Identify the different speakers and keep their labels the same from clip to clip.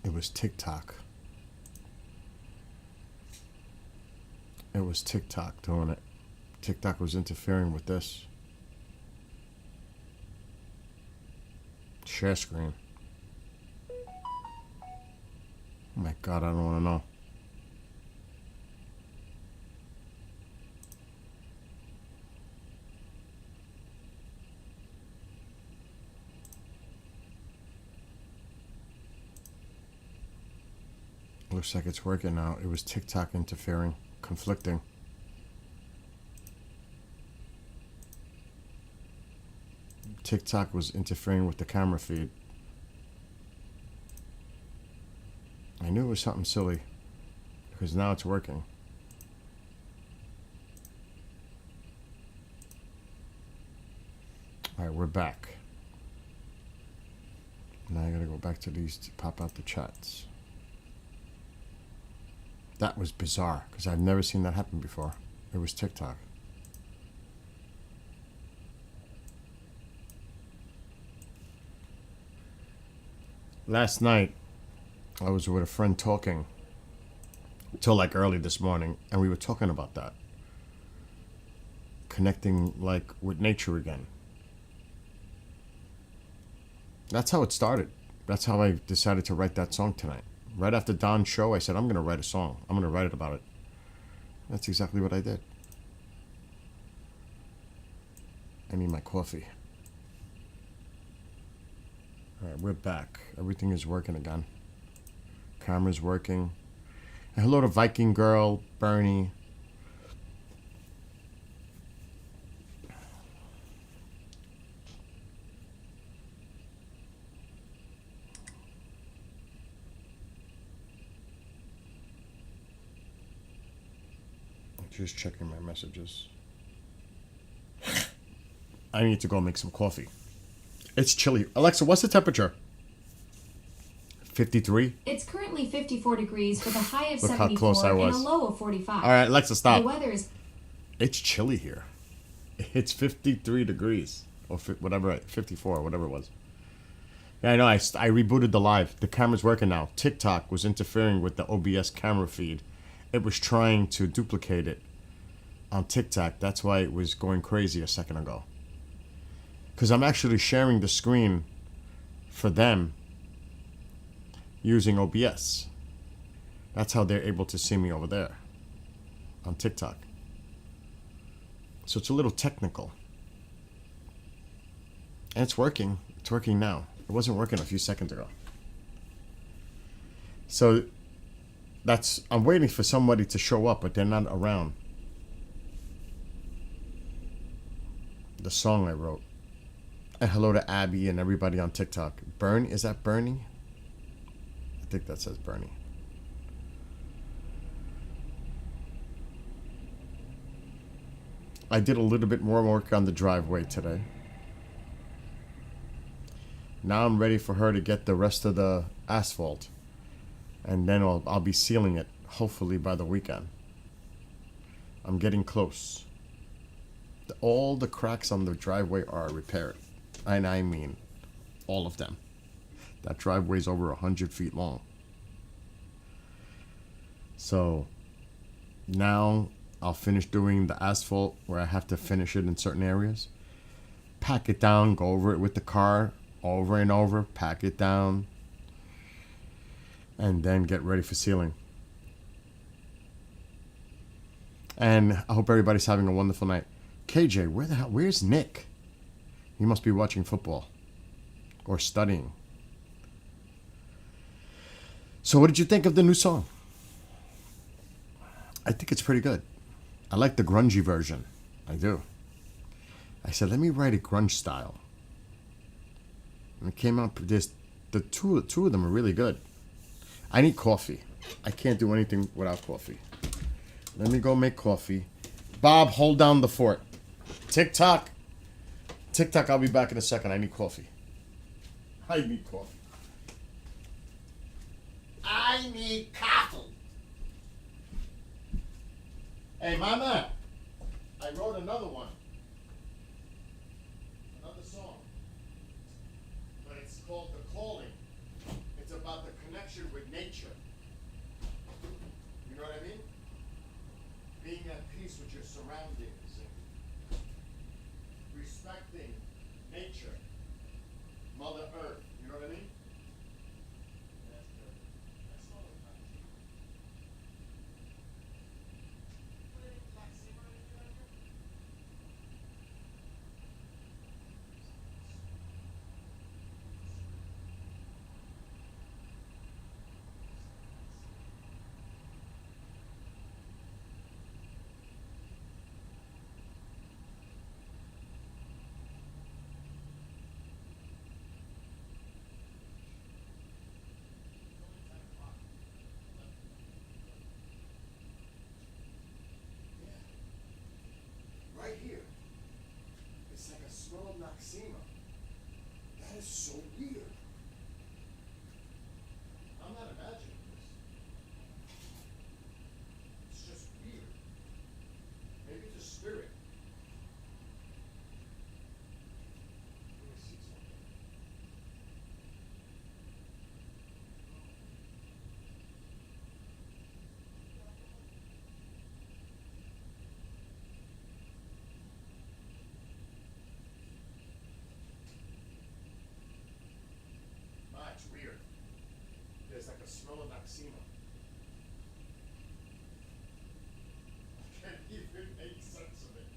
Speaker 1: It was TikTok. It was TikTok doing it. TikTok was interfering with this. Share screen. Oh my God, I don't want to know. Looks like it's working now. It was TikTok interfering, conflicting. TikTok was interfering with the camera feed. I knew it was something silly because now it's working. All right, we're back. Now I gotta go back to these to pop out the chats. That was bizarre because I've never seen that happen before. It was TikTok. Last night, I was with a friend talking till like early this morning, and we were talking about that. Connecting like with nature again. That's how it started. That's how I decided to write that song tonight. Right after Don's show, I said, I'm going to write a song. I'm going to write it about it. That's exactly what I did. I need my coffee. All right, we're back. Everything is working again. Camera's working. And hello to Viking Girl, Bernie. Just checking my messages. I need to go make some coffee. It's chilly. Alexa, what's the temperature? 53?
Speaker 2: It's currently 54 degrees with a high of
Speaker 1: Look
Speaker 2: 74
Speaker 1: how close I was.
Speaker 2: and a low of 45.
Speaker 1: All right, Alexa, stop.
Speaker 2: The weather is...
Speaker 1: It's chilly here. It's 53 degrees. Or whatever, 54, whatever it was. Yeah, I know. I rebooted the live. The camera's working now. TikTok was interfering with the OBS camera feed. It was trying to duplicate it on TikTok. That's why it was going crazy a second ago. Because I'm actually sharing the screen for them using OBS. That's how they're able to see me over there on TikTok. So it's a little technical. And it's working. It's working now. It wasn't working a few seconds ago. So I'm waiting for somebody to show up, but they're not around. The song I wrote. And hello to Abby and everybody on TikTok. Is that Bernie? I think that says Bernie. I did a little bit more work on the driveway today. Now I'm ready for her to get the rest of the asphalt. And then I'll be sealing it, hopefully by the weekend. I'm getting close. All the cracks on the driveway are repaired. And I mean, all of them. That driveway is over 100 feet long. So, now I'll finish doing the asphalt where I have to finish it in certain areas. Pack it down, go over it with the car, over and over, pack it down. And then get ready for sealing. And I hope everybody's having a wonderful night. KJ, where's Nick? He must be watching football. Or studying. So what did you think of the new song? I think it's pretty good. I like the grungy version. I do. I said, let me write a grunge style. And it came out, the two of them are really good. I need coffee. I can't do anything without coffee. Let me go make coffee. Bob, hold down the fort. TikTok. TikTok, I'll be back in a second. I need coffee. I need coffee. I need coffee. Hey, Mama. I wrote another one. Another song. But it's called The Calling. It's about the connection connection with nature. You know what I mean? Being at peace with your surroundings and respecting nature, Mother Earth. You know what I mean? Right here. It's like a smell of Noxema. That is so weird. I'm not imagining this. It's just weird. Maybe it's a spirit. Let me see something. It's weird. There's like a smell of Noxema. I can't even make sense of it.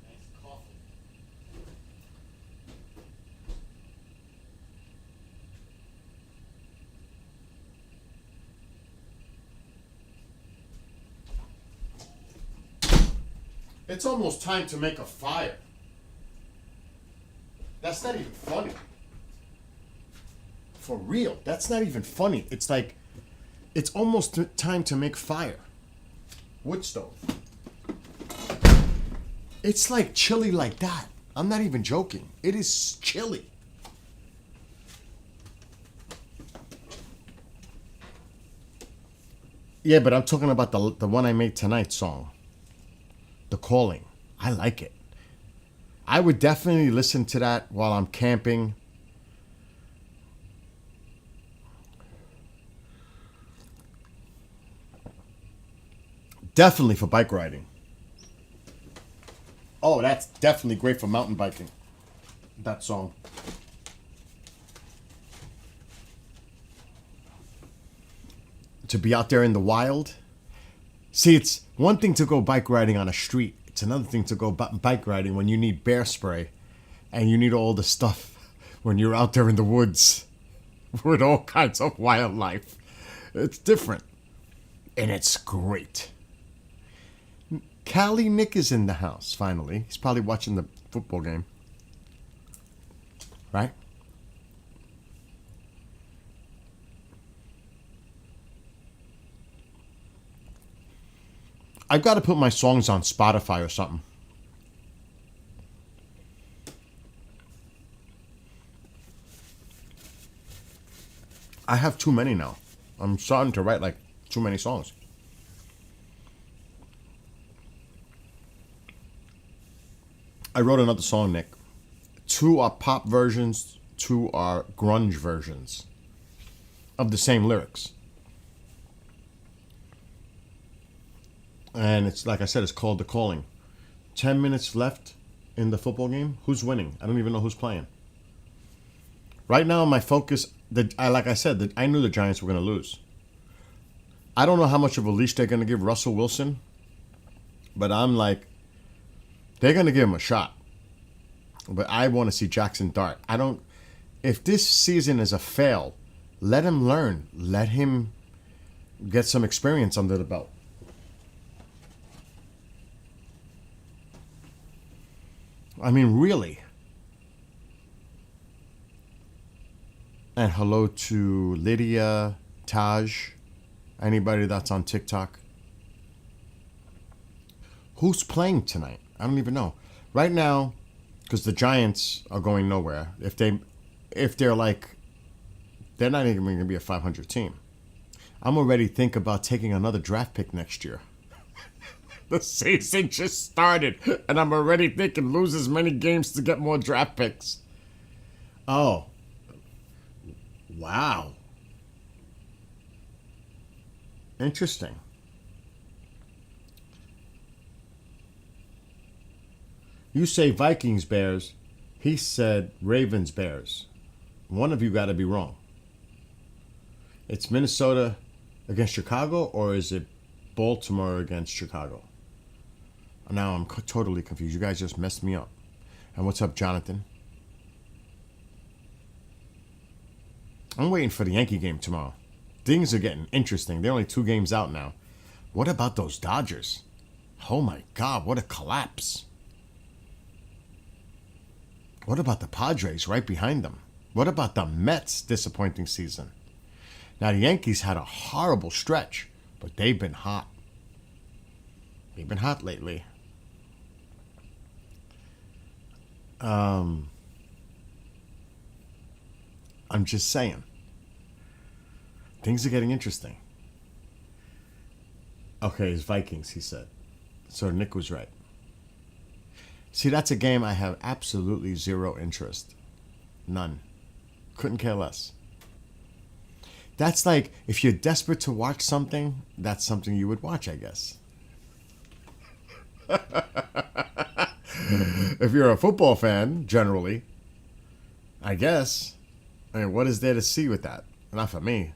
Speaker 1: Nice coffee. It's almost time to make a fire. That's not even funny. For real, that's not even funny. It's like, it's almost time to make fire. Wood stove. It's like chilly like that. I'm not even joking. It is chilly. Yeah, but I'm talking about the one I made tonight song. The Calling. I like it. I would definitely listen to that while I'm camping. Definitely for bike riding. Oh, that's definitely great for mountain biking. That song. To be out there in the wild. See, it's one thing to go bike riding on a street. It's another thing to go bike riding when you need bear spray and you need all the stuff when you're out there in the woods with all kinds of wildlife. It's different. And it's great. Cali Nick is in the house, finally. He's probably watching the football game. Right? I've got to put my songs on Spotify or something. I have too many now. I'm starting to write like too many songs. I wrote another song, Nick. 2 are pop versions, 2 are grunge versions of the same lyrics. And it's, like I said, it's called The Calling. 10 minutes left in the football game. Who's winning? I don't even know who's playing. Right now, my focus, like I said, I knew the Giants were going to lose. I don't know how much of a leash they're going to give Russell Wilson, but I'm like, they're going to give him a shot. But I want to see Jackson Dart. If this season is a fail, let him learn. Let him get some experience under the belt. I mean, really. And hello to Lydia, Taj. Anybody that's on TikTok? Who's playing tonight? I don't even know. Right now, because the Giants are going nowhere. If they're like, they're not even going to be a 500 team. I'm already thinking about taking another draft pick next year. The season just started, and I'm already thinking lose as many games to get more draft picks. Oh. Wow. Interesting. You say Vikings Bears. He said Ravens Bears. One of you got to be wrong. It's Minnesota against Chicago, or is it Baltimore against Chicago? Now I'm totally confused. You guys just messed me up. And what's up, Jonathan? I'm waiting for the Yankee game tomorrow. Things are getting interesting. They're only 2 games out now. What about those Dodgers? Oh my God, what a collapse. What about the Padres right behind them? What about the Mets' disappointing season? Now, the Yankees had a horrible stretch, but they've been hot. They've been hot lately. I'm just saying. Things are getting interesting. Okay, it's Vikings, he said. So Nick was right. See, that's a game I have absolutely zero interest. None. Couldn't care less. That's like, if you're desperate to watch something, that's something you would watch, I guess. If you're a football fan, generally, I guess. I mean, what is there to see with that? Not for me.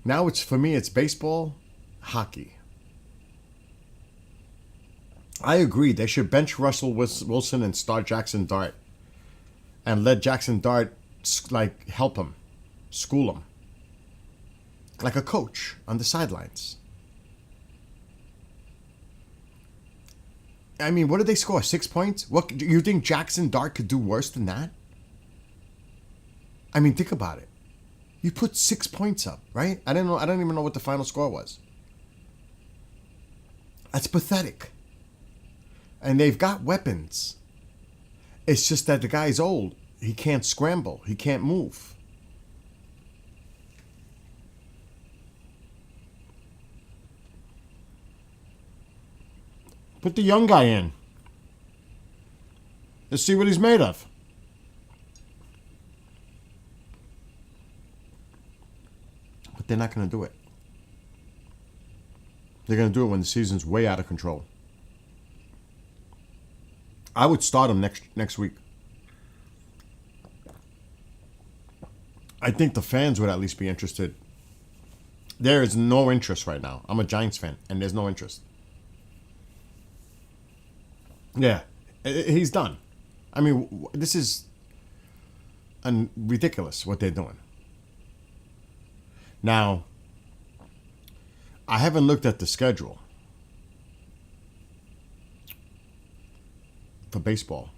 Speaker 1: Now it's, for me, it's baseball, hockey. I agree. They should bench Russell Wilson and start Jackson Dart. And let Jackson Dart, like, help him. School him. Like a coach on the sidelines. I mean, what did they score? 6 points? What, do you think Jackson Dart could do worse than that? I mean, think about it. You put 6 points up, right? I don't even know what the final score was. That's pathetic. And they've got weapons. It's just that the guy's old. He can't scramble. He can't move. Put the young guy in. Let's see what he's made of. But they're not going to do it. They're going to do it when the season's way out of control. I would start him next week. I think the fans would at least be interested. There is no interest right now. I'm a Giants fan, and there's no interest. Yeah, he's done. I mean, this is ridiculous what they're doing. Now, I haven't looked at the schedule for baseball.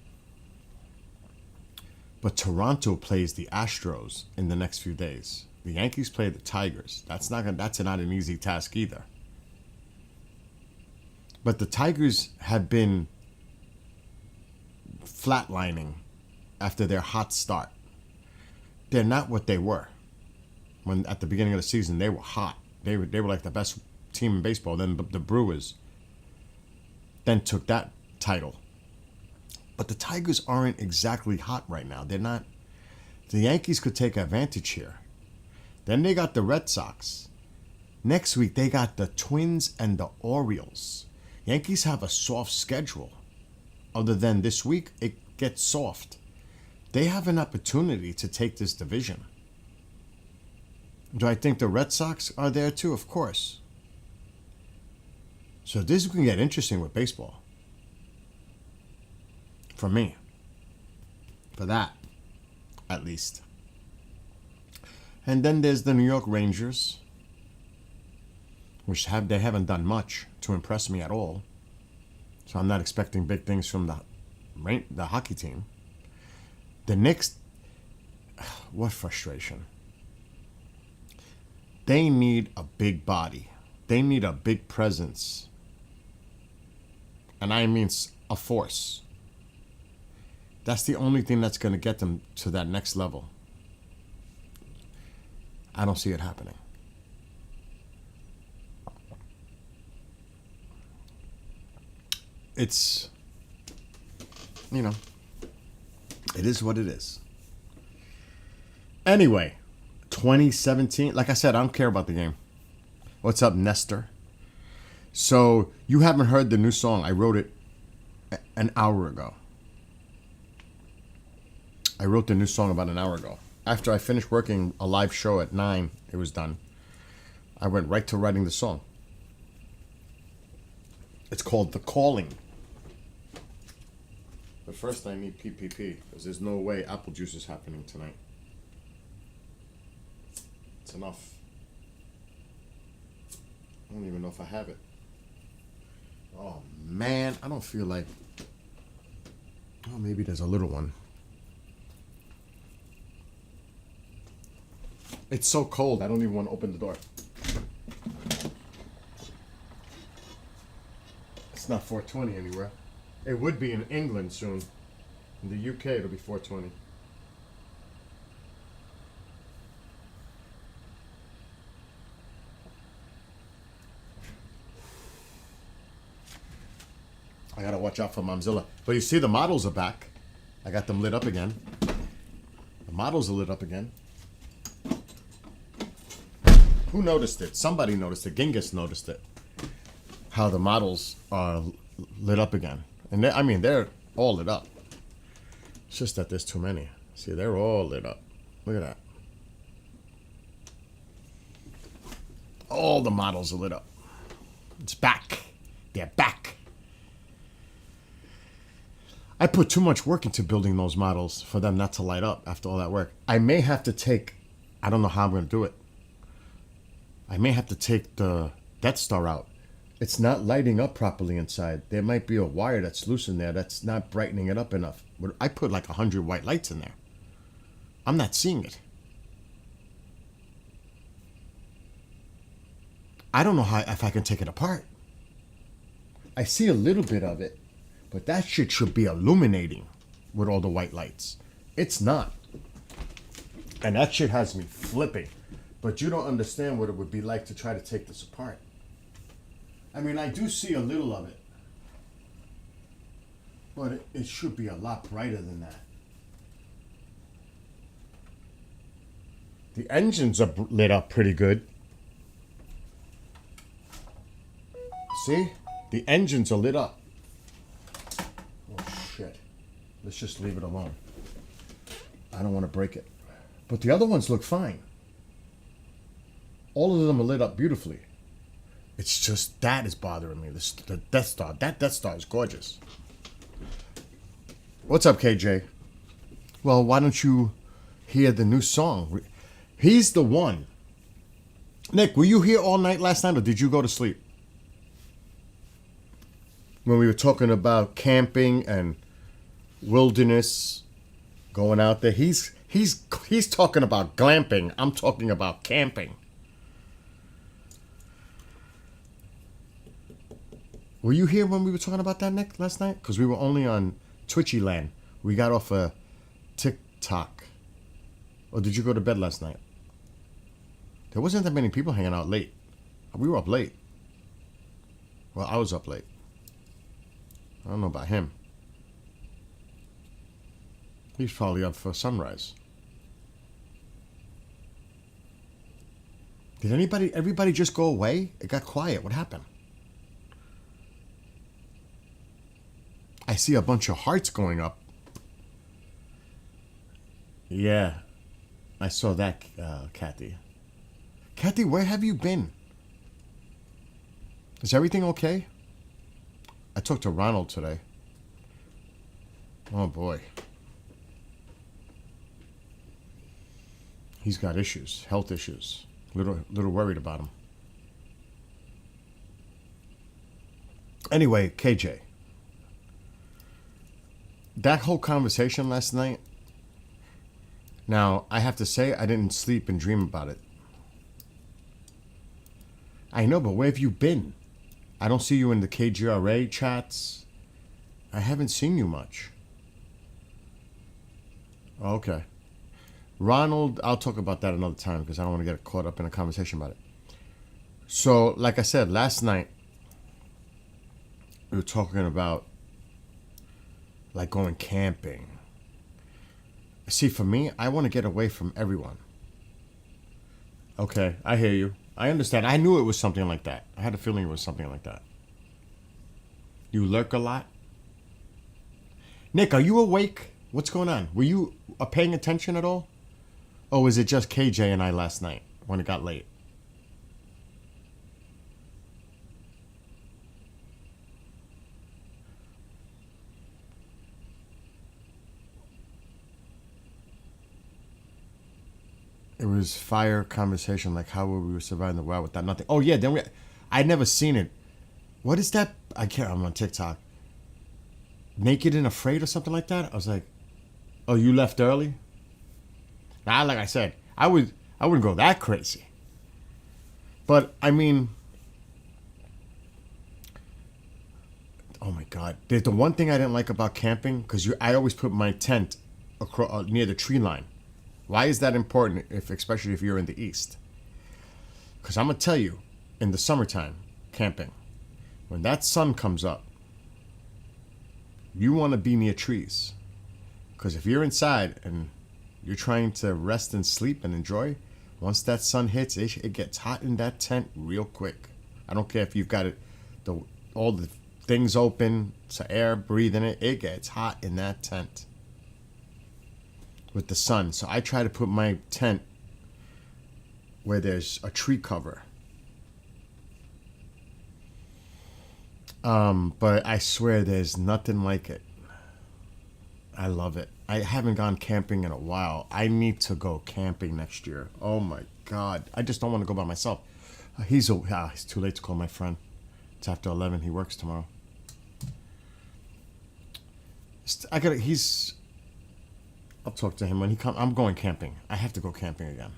Speaker 1: But Toronto plays the Astros in the next few days. The Yankees play the Tigers. That's not an easy task either. But the Tigers have been flatlining after their hot start. They're not what they were. When at the beginning of the season they were hot. They were like the best team in baseball. Then the Brewers then took that title. But the Tigers aren't exactly hot right now. They're not. The Yankees could take advantage here. Then they got the Red Sox. Next week they got the Twins and the Orioles. Yankees have a soft schedule. Other than this week, it gets soft. They have an opportunity to take this division. Do I think the Red Sox are there too? Of course. So this can get interesting with baseball. For me. For that, at least. And then there's the New York Rangers, which they haven't done much to impress me at all. So I'm not expecting big things from the hockey team. The Knicks, what frustration. they need a big body. They need a big presence. And I mean a force. That's the only thing that's going to get them to that next level. I don't see it happening. It's, you know, it is what it is. Anyway, 2017, like I said, I don't care about the game. What's up, Nestor? So, you haven't heard the new song. I wrote it an hour ago. I wrote the new song about an hour ago. After I finished working a live show at 9, it was done. I went right to writing the song. It's called The Calling. But first I need PPP, because there's no way apple juice is happening tonight. It's enough. I don't even know if I have it. Oh man, I don't feel like... Oh, maybe there's a little one. It's so cold, I don't even want to open the door. It's not 420 anywhere. It would be in England soon. In the UK, it'll be 420. I gotta watch out for Momzilla. But you see, the models are back. I got them lit up again. The models are lit up again. Who noticed it? Somebody noticed it. Genghis noticed it. How the models are lit up again. And they're all lit up. It's just that there's too many. See, they're all lit up. Look at that. All the models are lit up. It's back. They're back. I put too much work into building those models for them not to light up after all that work. I may have to take... I don't know how I'm going to do it. I may have to take the Death Star out. It's not lighting up properly inside. There might be a wire that's loose in there that's not brightening it up enough. But I put like 100 white lights in there. I'm not seeing it. I don't know if I can take it apart. I see a little bit of it, but that shit should be illuminating with all the white lights. It's not. And that shit has me flipping. But you don't understand what it would be like to try to take this apart. I mean, I do see a little of it. But it should be a lot brighter than that. The engines are lit up pretty good. See? The engines are lit up. Oh, shit. Let's just leave it alone. I don't want to break it. But the other ones look fine. All of them are lit up beautifully. It's just that is bothering me. The Death Star. That Death Star is gorgeous. What's up, KJ? Well, why don't you hear the new song? He's the one. Nick, were you here all night last night or did you go to sleep? When we were talking about camping and wilderness, going out there. He's talking about glamping. I'm talking about camping. Were you here when we were talking about that, Nick, last night? Because we were only on Twitchy Land. We got off of TikTok. Or did you go to bed last night? There wasn't that many people hanging out late. We were up late. Well, I was up late. I don't know about him. He's probably up for sunrise. Did everybody just go away? It got quiet. What happened? I see a bunch of hearts going up. Yeah, I saw that, Kathy. Kathy, where have you been? Is everything okay? I talked to Ronald today. Oh boy. He's got issues, health issues. Little worried about him. Anyway, KJ. That whole conversation last night, now, I have to say, I didn't sleep and dream about it. I know, but where have you been? I don't see you in the KGRA chats. I haven't seen you much. Okay. Ronald, I'll talk about that another time because I don't want to get caught up in a conversation about it. So, like I said, last night, we were talking about like going camping. See, for me, I want to get away from everyone. Okay, I hear you. I understand. I knew it was something like that. I had a feeling it was something like that. You lurk a lot? Nick, are you awake? What's going on? Were you paying attention at all? Or was it just KJ and I last night when it got late? It was fire conversation, like how would we survive the wild without nothing? Oh yeah, I'd never seen it. What is that? I'm on TikTok. Naked and Afraid or something like that? I was like, oh, you left early? Nah, like I said, I wouldn't go that crazy. But I mean, oh my God. There's the one thing I didn't like about camping, because I always put my tent near the tree line. Why is that important, especially if you're in the East? Because I'm going to tell you, in the summertime, camping, when that sun comes up, you want to be near trees. Because if you're inside and you're trying to rest and sleep and enjoy, once that sun hits, it gets hot in that tent real quick. I don't care if you've got all the things open, to air, breathe in it. It gets hot in that tent with the sun. So I try to put my tent where there's a tree cover. But I swear there's nothing like it. I love it. I haven't gone camping in a while. I need to go camping next year. Oh my God. I just don't want to go by myself. He's too late to call my friend. It's after 11. He works tomorrow. I'll talk to him when he comes. I'm going camping. I have to go camping again.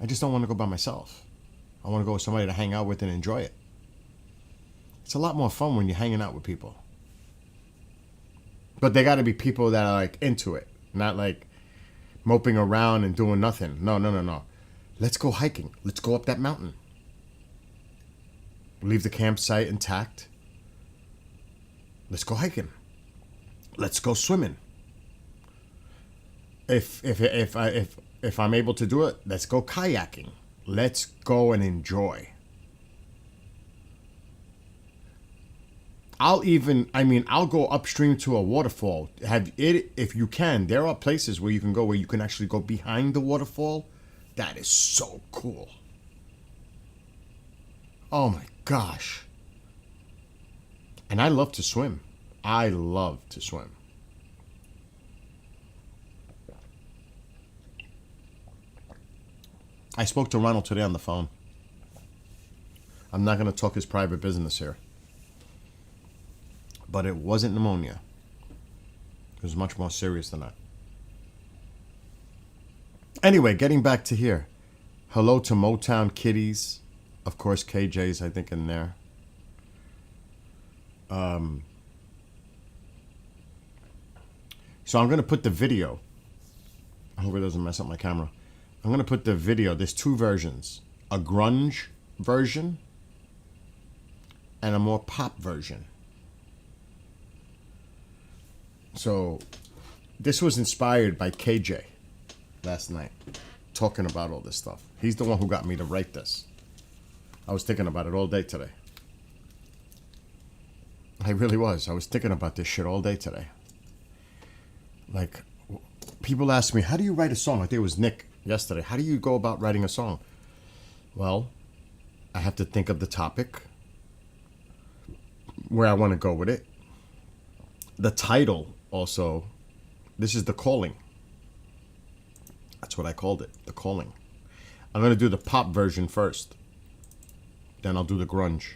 Speaker 1: I just don't want to go by myself. I want to go with somebody to hang out with and enjoy it. It's a lot more fun when you're hanging out with people. But they got to be people that are like into it, not like moping around and doing nothing. No. Let's go hiking. Let's go up that mountain. Leave the campsite intact. Let's go hiking. Let's go swimming. If I'm able to do it, let's go kayaking. Let's go and enjoy. I'll go upstream to a waterfall. If you can. There are places where you can go where you can actually go behind the waterfall. That is so cool. Oh my gosh. And I love to swim. I love to swim. I spoke to Ronald today on the phone. I'm not going to talk his private business here. But it wasn't pneumonia. It was much more serious than that. Anyway, getting back to here. Hello to Motown Kitties. Of course, KJ's, I think, in there. So I'm going to put the video. I hope it doesn't mess up my camera. I'm going to put the video. There's two versions. A grunge version and a more pop version. So this was inspired by KJ last night, talking about all this stuff. He's the one who got me to write this. I was thinking about it all day today. I really was. I was thinking about this shit all day today. Like, people ask me, how do you write a song? I think it was Nick yesterday. How do you go about writing a song? Well, I have to think of the topic, where I want to go with it. The title also, this is The Calling. That's what I called it, The Calling. I'm going to do the pop version first. Then I'll do the grunge.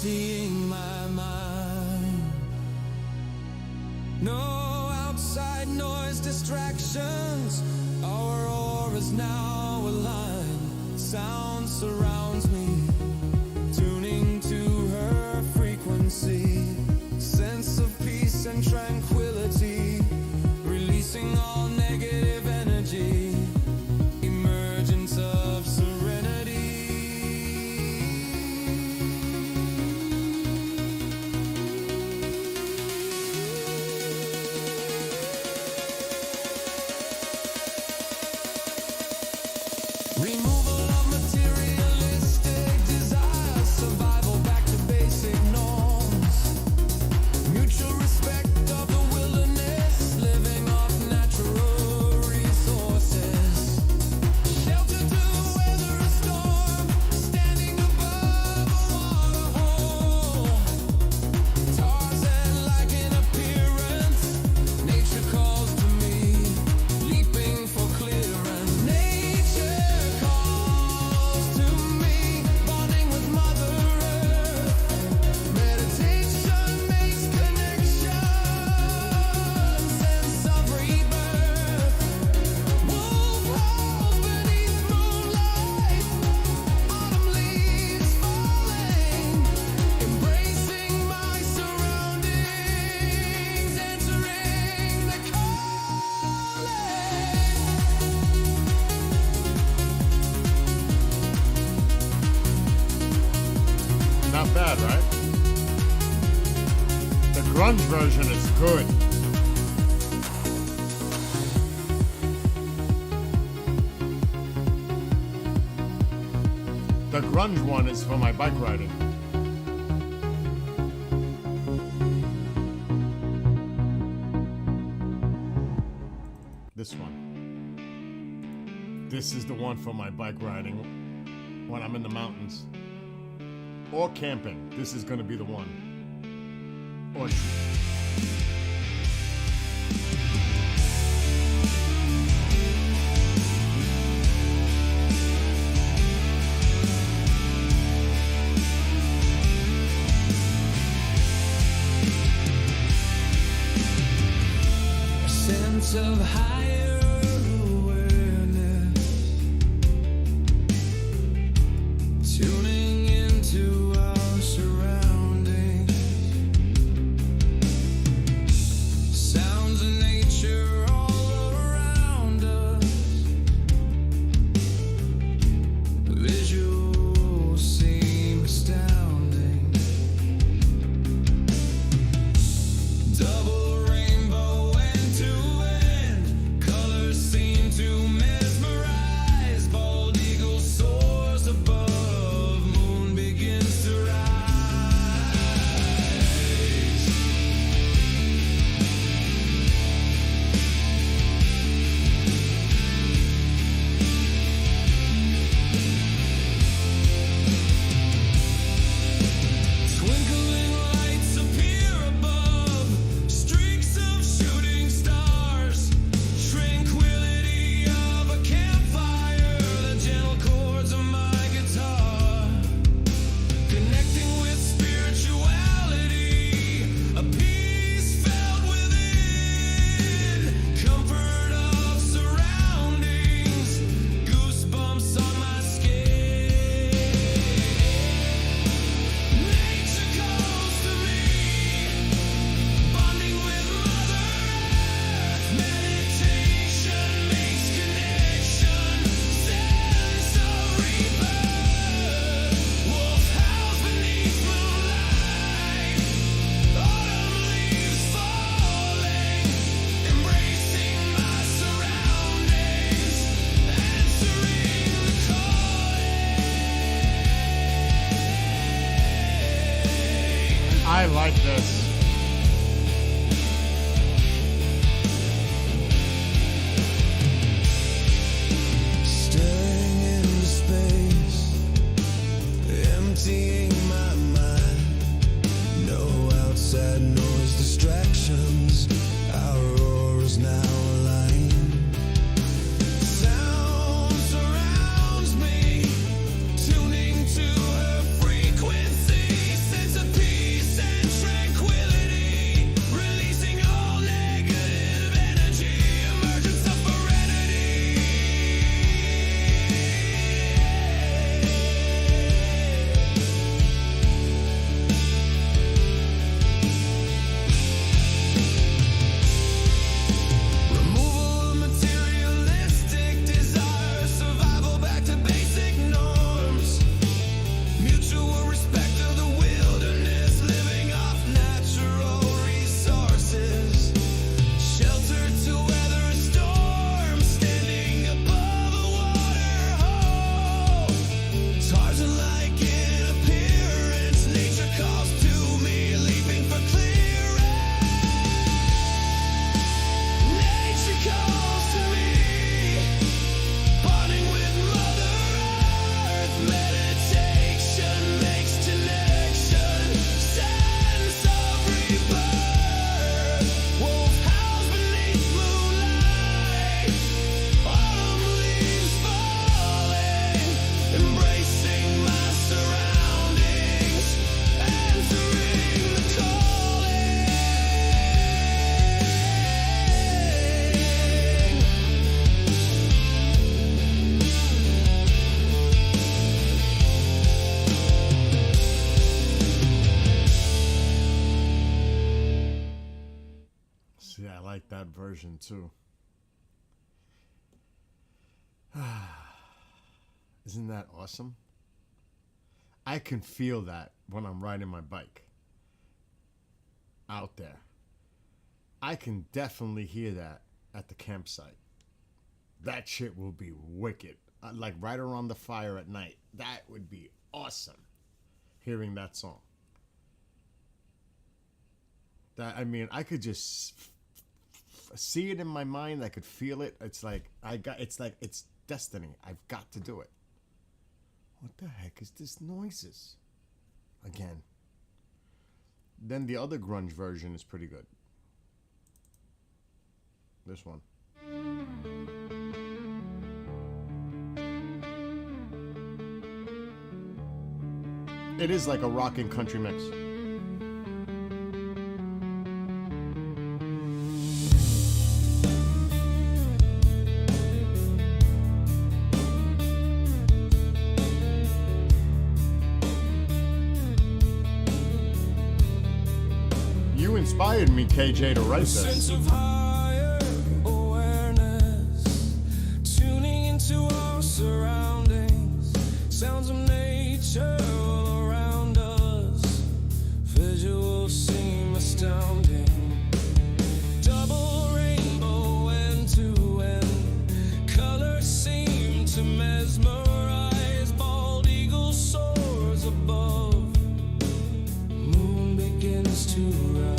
Speaker 3: emptying my mind. No outside noise, distractions. Our aura's now aligned. Sound surrounds me, tuning to her frequency. Sense of peace and tranquility, releasing all negative energy. Emergence of serenity. Removal of materialistic desires, survival back to basic norms. Mutual respect of the wilderness, living off natural resources. Shelter to weather a storm, standing above a waterhole. Tarzan-like in appearance, nature calls to me, leaping for clearance. Nature calls to me, bonding with Mother Earth. Meditation makes connection, sense of rebirth. Wolf howls beneath moonlight, autumn leaves falling, embracing my surroundings, answering the calling.
Speaker 1: Not bad, right? The grunge version is good. The grunge one is for my bike riding. This one. This is the one for my bike riding when I'm in the mountains. Or camping. This is gonna be the one. Or
Speaker 3: A sense of higher awareness, tuning into our surroundings. Sounds of nature all around us. Visuals seem astounding. Double rainbow end to end, colors seem to mesmerize. Bald eagle soars above, moon begins to rise. Twinkling lights appear above, streaks of shooting stars. Tranquility of a campfire, the gentle chords of my guitar. Connecting with spirituality, a peace felt within. Comfort of surroundings, goosebumps on my skin. Nature calls to me, bonding with Mother Earth. Meditation makes connection, sense of rebirth. Wolf howls beneath moonlight, autumn leaves falling, embracing my surroundings, answering the calling.
Speaker 1: I like this.
Speaker 3: Staring into space, emptying my mind. No outside noise, distractions. Our aura's now aligned. Sound surrounds me, tuning to her frequency. Sense of
Speaker 1: like that version too. Isn't that awesome? I can feel that when I'm riding my bike out there. I can definitely hear that at the campsite. That shit will be wicked. Like right around the fire at night. That would be awesome. Hearing that song. That, I mean, I could just see it in my mind. I could feel it. It's like it's destiny. I've got to do it. What the heck is this noises? Again. Then the other grunge version is pretty good. This one. It is like a rock and country mix. You inspired me, KJ, to write this.
Speaker 3: Sense of higher awareness, tuning into our surroundings, sounds of nature all around us, visuals seem astounding, double rainbow end to end, colors seem to mesmerize, bald eagle soars above, moon begins to rise.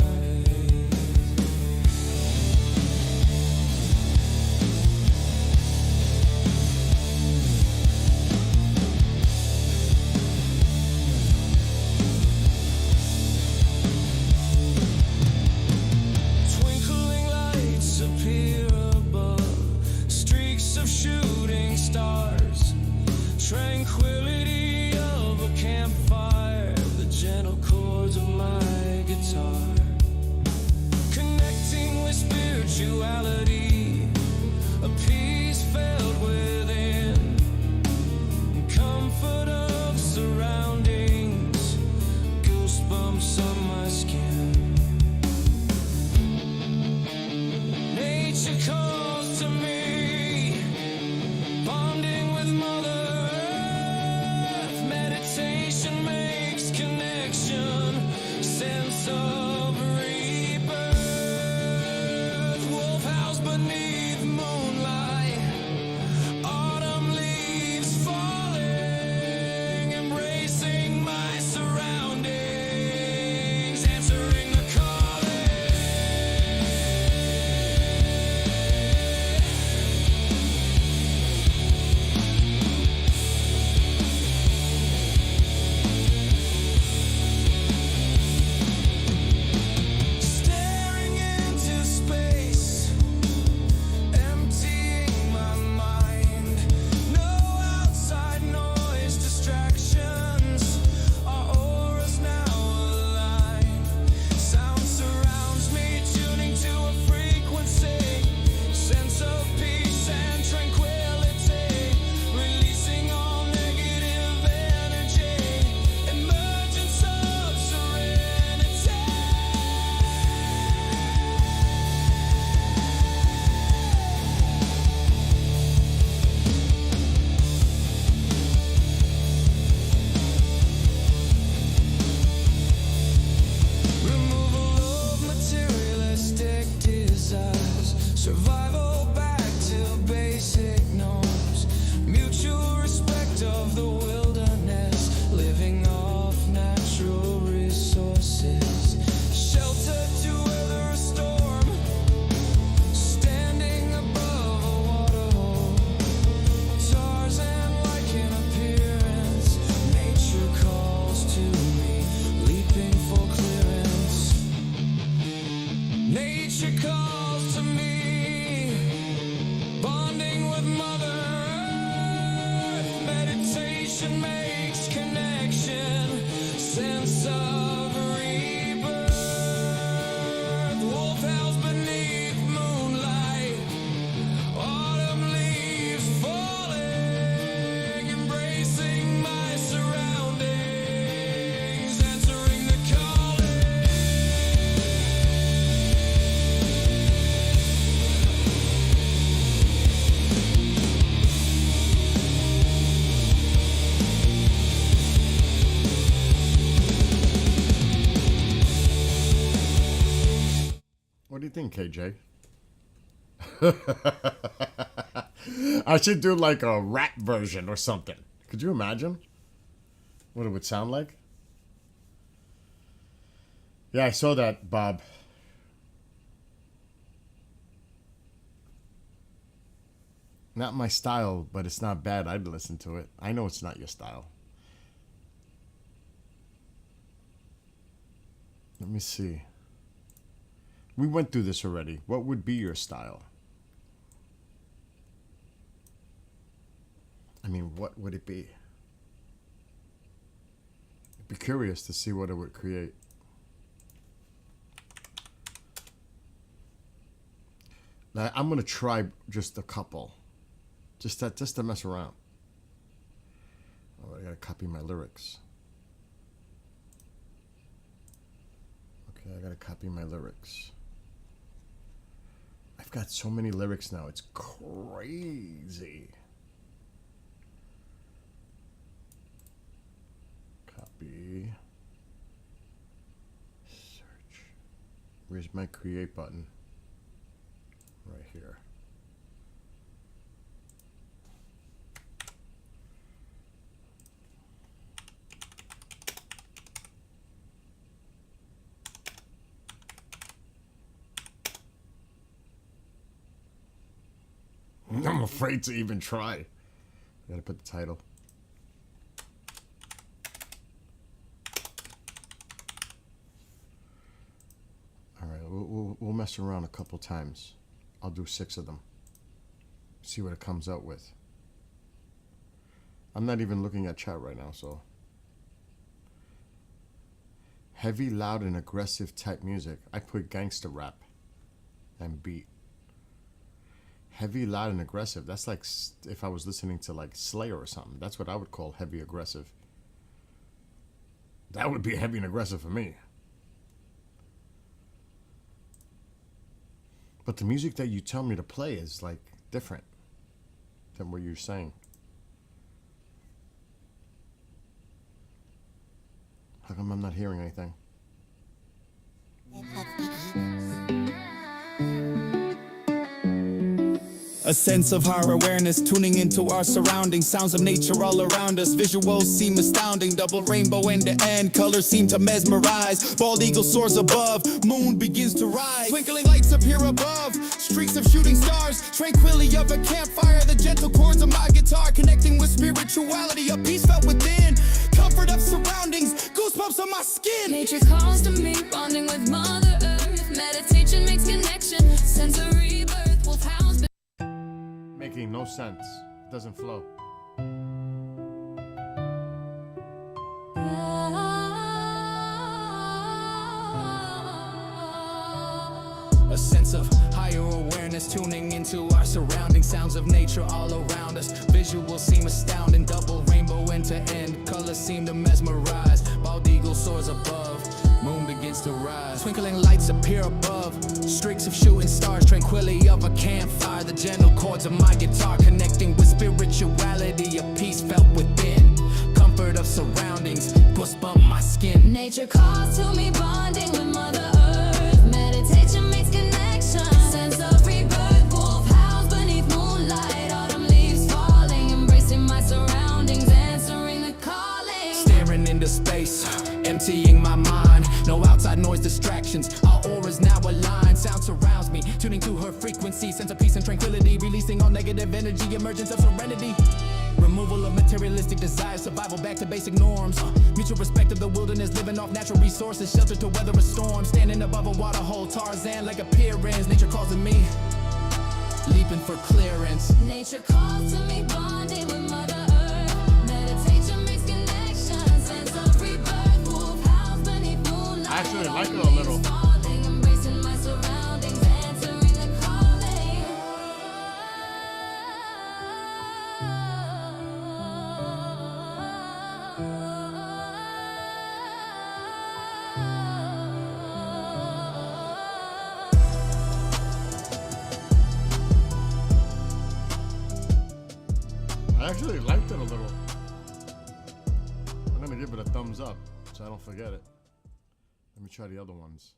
Speaker 1: do you think, KJ? I should do like a rap version or something. Could you imagine what it would sound like? Yeah, I saw that, Bob. Not my style, but it's not bad. I'd listen to it. I know it's not your style. Let me see. We went through this already. What would be your style? I mean, what would it be? I'd be curious to see what it would create. Now, I'm gonna try just a couple, just to mess around. Oh, I gotta copy my lyrics. Okay, I gotta copy my lyrics. I've got so many lyrics now, it's crazy. Copy. Search. Where's my create button? Right here. I'm afraid to even try. I gotta put the title. All right, we'll mess around a couple times. I'll do 6 of them. See what it comes out with. I'm not even looking at chat right now, so. Heavy, loud, and aggressive type music. I put gangster rap and beat. Heavy, loud, and aggressive. That's like if I was listening to like Slayer or something. That's what I would call heavy aggressive. That would be heavy and aggressive for me. But the music that you tell me to play is like different than what you're saying. How come I'm not hearing anything?
Speaker 4: A sense of higher awareness, tuning into our surroundings. Sounds of nature all around us. Visuals seem astounding. Double rainbow end to end. Colors seem to mesmerize. Bald eagle soars above. Moon begins to rise. Twinkling lights appear above. Streaks of shooting stars. Tranquility of a campfire. The gentle chords of my guitar connecting with spirituality. A peace felt within. Comfort of surroundings. Goosebumps on my skin.
Speaker 5: Nature calls to me, bonding with Mother Earth. Meditation makes connection. Sensory birth. Wolf hounds.
Speaker 1: Making no sense. It doesn't flow.
Speaker 4: A sense of higher awareness, tuning into our surroundings. Sounds of nature all around us. Visuals seem astounding. Double rainbow end to end. Colors seem to mesmerize. Bald eagle soars above. Moon begins to rise. Twinkling lights appear above. Streaks of shooting stars. Tranquility of a campfire. The gentle chords of my guitar connecting with spirituality. A peace felt within. Comfort of surroundings. Goosebump my skin.
Speaker 5: Nature calls to me, bonding with Mother Earth. Meditation makes connection. Sense of rebirth. Wolf howls beneath moonlight. Autumn leaves falling. Embracing my surroundings. Answering the calling.
Speaker 4: Staring into space. Emptying my mind. No outside noise distractions. Our auras now aligned. Sound surrounds me. Tuning to her frequency. Sense of peace and tranquility. Releasing all negative energy. Emergence of serenity. Removal of materialistic desires, survival back to basic norms. Mutual respect of the wilderness, living off natural resources, shelter to weather a storm. Standing above a water hole, Tarzan like appearance. Nature calls to me, leaping for clearance.
Speaker 5: Nature calls to me, bonding with Mother Earth. Meditation makes connection. Sense of rebirth. Wolf howls beneath moonlight.
Speaker 1: I actually like it a little.
Speaker 5: Falling, embracing my surroundings, answering the calling.
Speaker 1: I actually liked it a little. I'm gonna give it a thumbs up so I don't forget it. Let me try the other ones.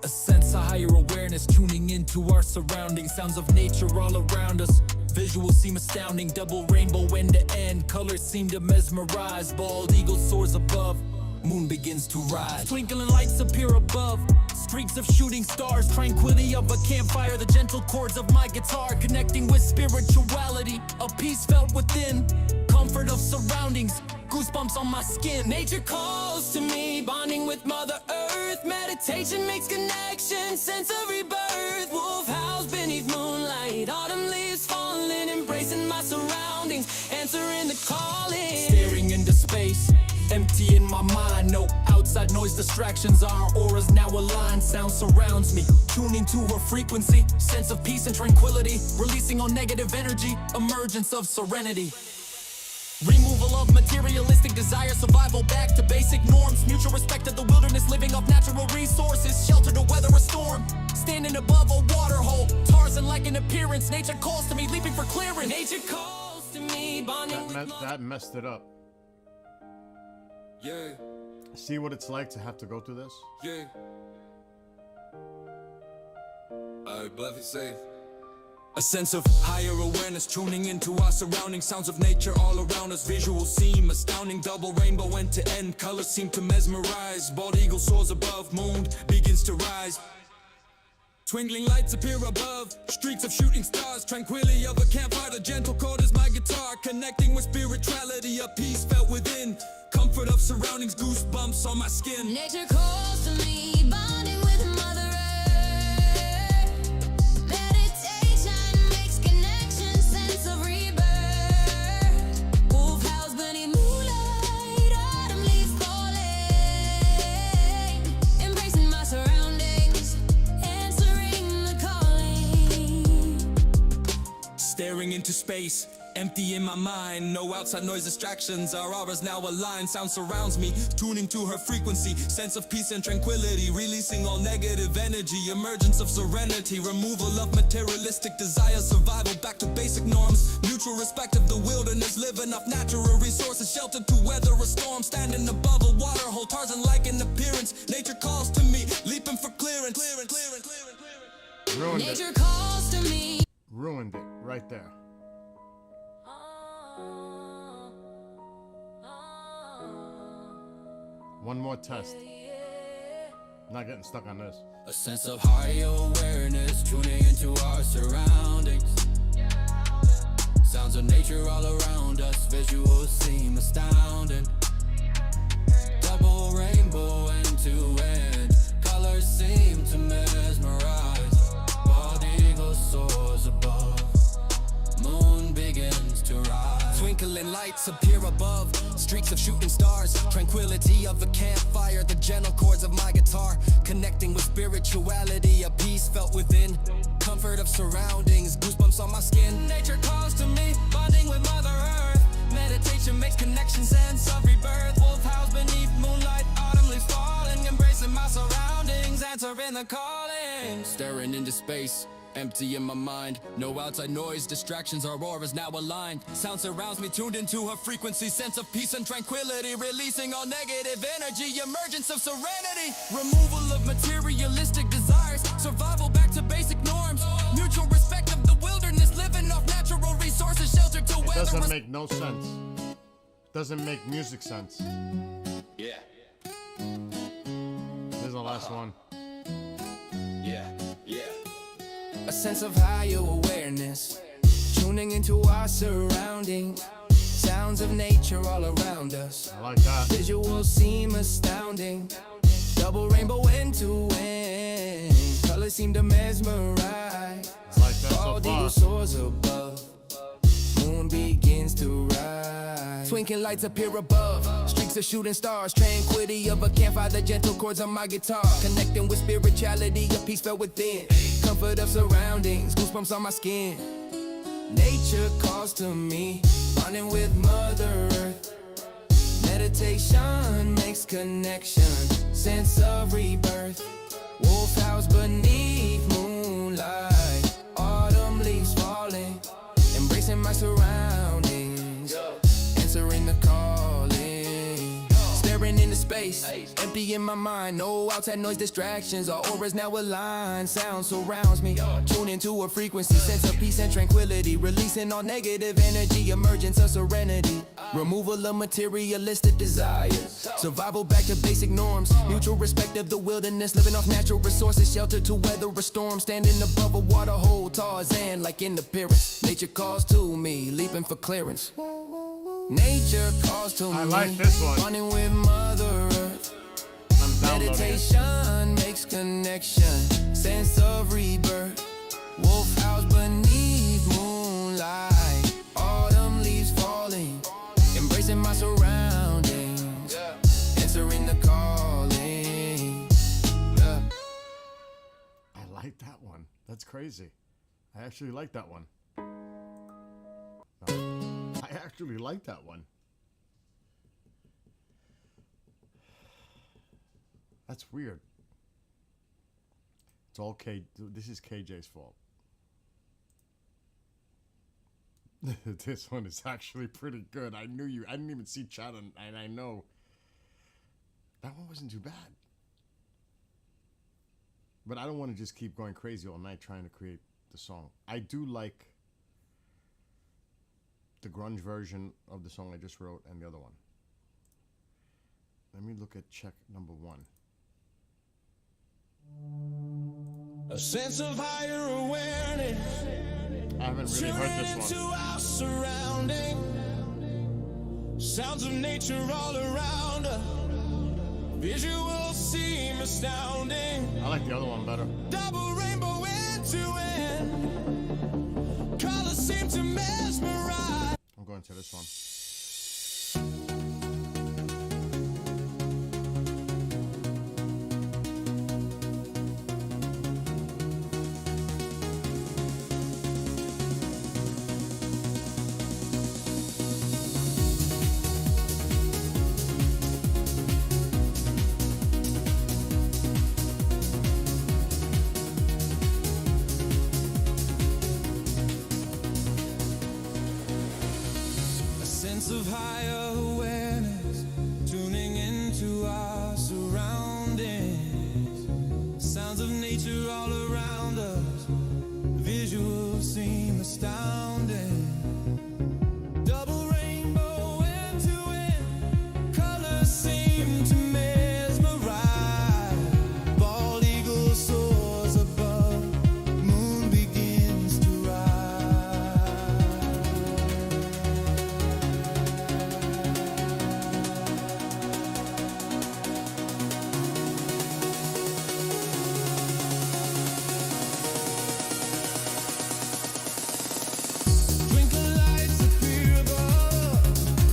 Speaker 4: A sense of higher awareness, tuning into our surroundings. Sounds of nature all around us. Visuals seem astounding, double rainbow end to end. Colors seem to mesmerize. Bald eagle soars above. Moon begins to rise. Twinkling lights appear above. Streaks of shooting stars. Tranquility of a campfire. The gentle chords of my guitar connecting with spirituality. A peace felt within. Comfort of surroundings. Goosebumps on my skin. Nature calls to me, bonding with Mother Earth. Meditation makes connection, sense of rebirth. Wolf howls beneath moonlight. Autumn leaves falling, embracing my surroundings, answering the calling. Staring into space, empty in my mind. No outside noise, distractions. Our auras now aligned. Sound surrounds me, tuning to her frequency. Sense of peace and tranquility, releasing all negative energy. Emergence of serenity. Removal of materialistic desire, survival back to basic norms. Mutual respect of the wilderness, living off natural resources. Shelter to weather a storm, standing above a water hole. Tarzan like an appearance, nature calls to me, leaping for clearance. Nature calls to me, bonding with
Speaker 1: That messed it up.
Speaker 3: Yeah,
Speaker 1: See what it's like to have to go through this?
Speaker 3: yeah. Alright, Buffy, say.
Speaker 4: a sense of higher awareness, tuning into our surroundings. Sounds of nature all around us. Visuals seem astounding. Double rainbow end to end. Colors seem to mesmerize. Bald eagle soars above. Moon begins to rise. Twinkling lights appear above. Streaks of shooting stars. Tranquility of a campfire. The gentle chord is my guitar. Connecting with spirituality. A peace felt within. Comfort of surroundings. Goosebumps on my skin.
Speaker 5: Nature calls to me, bonding with Mother Earth. Meditation makes connection, sense of rebirth. Wolf howls beneath moonlight, autumn leaves falling. Embracing my surroundings, answering the calling.
Speaker 4: Staring into space, empty in my mind. No outside noise, distractions. Our auras now aligned. Sound surrounds me, tuning to her frequency. Sense of peace and tranquility, releasing all negative energy. Emergence of serenity, removal of materialistic desire. Survival back to basic norms. Mutual respect of the wilderness, living off natural resources. Shelter to weather a storm, standing above a water hole. Tarzan like an appearance. Nature calls to me, leaping for clearance.
Speaker 1: Ruined
Speaker 5: Nature
Speaker 1: it.
Speaker 5: calls to me.
Speaker 1: Ruined it right there. One more test. Not getting stuck on this.
Speaker 4: A sense of higher awareness, tuning into our surroundings. Sounds of nature all around us, visuals seem astounding. Double rainbow end to end, colors seem to mesmerize. Bald eagle soars above, moon begins to rise. Twinkling lights appear above, streaks of shooting stars. Tranquility of a campfire, the gentle chords of my guitar. Connecting with spirituality, a peace felt within. Comfort of surroundings, goosebumps on my skin. Nature calls to me, bonding with Mother Earth. Meditation makes connection, sense of rebirth. Wolf howls beneath moonlight, autumn leaves falling. Embracing my surroundings, answering the calling. Staring into space, empty in my mind. No outside noise, distractions, our auras now aligned. Sound surrounds me, tuned into her frequency. Sense of peace and tranquility, releasing all negative energy. Emergence of serenity, removal of materialistic desires. Survival back to basic norms. Mutual respect of the wilderness, living off natural resources. Shelter to
Speaker 1: It
Speaker 4: weather.
Speaker 1: doesn't make no sense. Doesn't make music sense.
Speaker 3: Yeah,
Speaker 1: This is the last one.
Speaker 3: yeah, yeah.
Speaker 4: A sense of higher awareness, tuning into our surroundings. Sounds of nature all around us.
Speaker 1: I like that.
Speaker 4: Visuals seem astounding. Double rainbow end to end. Colors seem to mesmerize.
Speaker 1: I like that so
Speaker 4: Bald eagle
Speaker 1: far.
Speaker 4: soars above. Moon begins to rise. Twinkling lights appear above. Streaks of shooting stars. Tranquility of a campfire. The gentle chords on my guitar. Connecting with spirituality. A peace felt within. Comfort of surroundings. Goosebumps on my skin. Nature calls to me. Bonding with Mother Earth. Meditation makes connection. Sense of rebirth. Wolf howls beneath moonlight. Autumn leaves falling. Embracing my surroundings. Answering the calling. Staring into space. space. Empty in my mind, no outside noise distractions. Our auras now aligned, sound surrounds me. Tune into a frequency, sense of peace and tranquility. Releasing all negative energy, emergence of serenity. Removal of materialistic desires. Survival back to basic norms. Mutual respect of the wilderness, living off natural resources. Shelter to weather a storm, standing above a water hole. Tarzan like in appearance. Nature calls to me, leaping for clearance. Nature calls to me.
Speaker 1: I like this one.
Speaker 4: Bonding with Mother Earth.
Speaker 1: I'm downloading it.
Speaker 4: Meditation makes connection. Sense of rebirth. Wolf house beneath moonlight. Autumn leaves falling. Embracing my surroundings. Answering the calling.
Speaker 1: I like that one. That's crazy. I actually like that one. I actually like that one. That's weird. It's all K. This is KJ's fault. This one is actually pretty good. I knew you. I didn't even see chat, and I know that one wasn't too bad. But I don't want to just keep going crazy all night trying to create the song. I do like the grunge version of the song I just wrote and the other one. Let me look at check number 1.
Speaker 3: A sense of higher awareness.
Speaker 1: I haven't really heard this
Speaker 3: Into
Speaker 1: one.
Speaker 3: our surrounding. Sounds of nature all around us. Visuals seem astounding.
Speaker 1: I like the other one better.
Speaker 3: Double rainbow end to end. Colors seem to mesmerize.
Speaker 1: I'm going to this one.
Speaker 3: A sense of higher awareness, tuning into our surroundings. Sounds of nature all around us. Visuals seem astounding. Double rainbow end to end. Colors seem to mesmerize. Bald eagle soars above. Moon begins to rise. Twinkle lights appear above,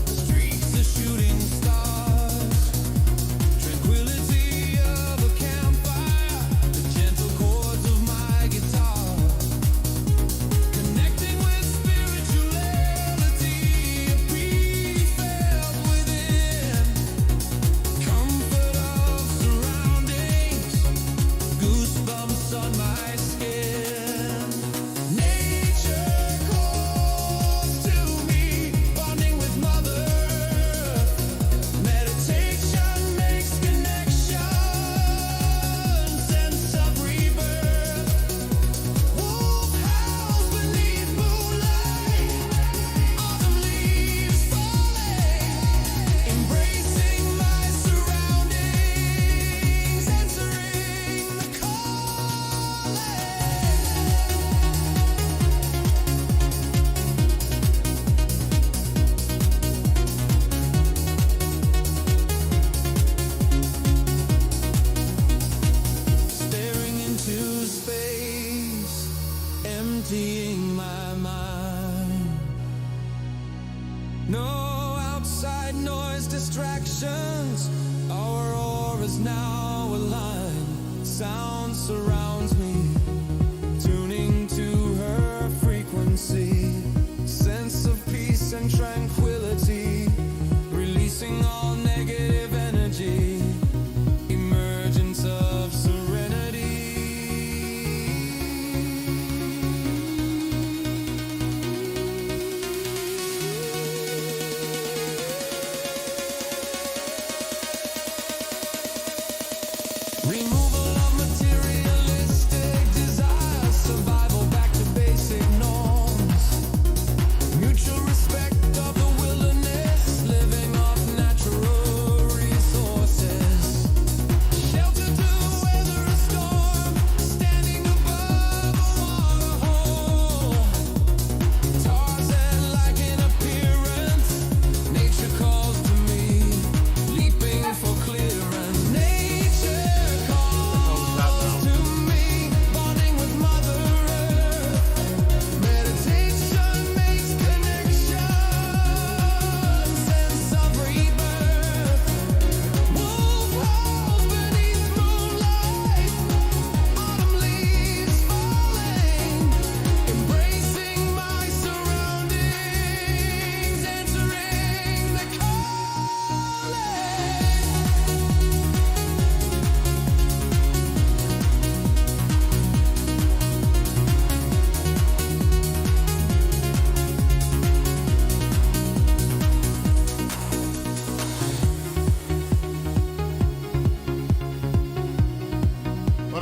Speaker 3: streaks of shooting stars. Tranquility of a campfire, the gentle chords of my guitar. Connecting with spirituality, a peace felt within. Comfort of surroundings, goosebumps on my skin. Nature calls to me, bonding with Mother Earth. Meditation makes connection, sense of rebirth. Wolf house beneath moonlight, autumn leaves falling, embracing my surroundings, answering the calling. Staring into space, emptying my mind. No outside noise distractions. Our auras now aligned. Sound surrounds me, tuning to her frequency. Sense of peace and tranquility, releasing all negative energy. Emergence of serenity.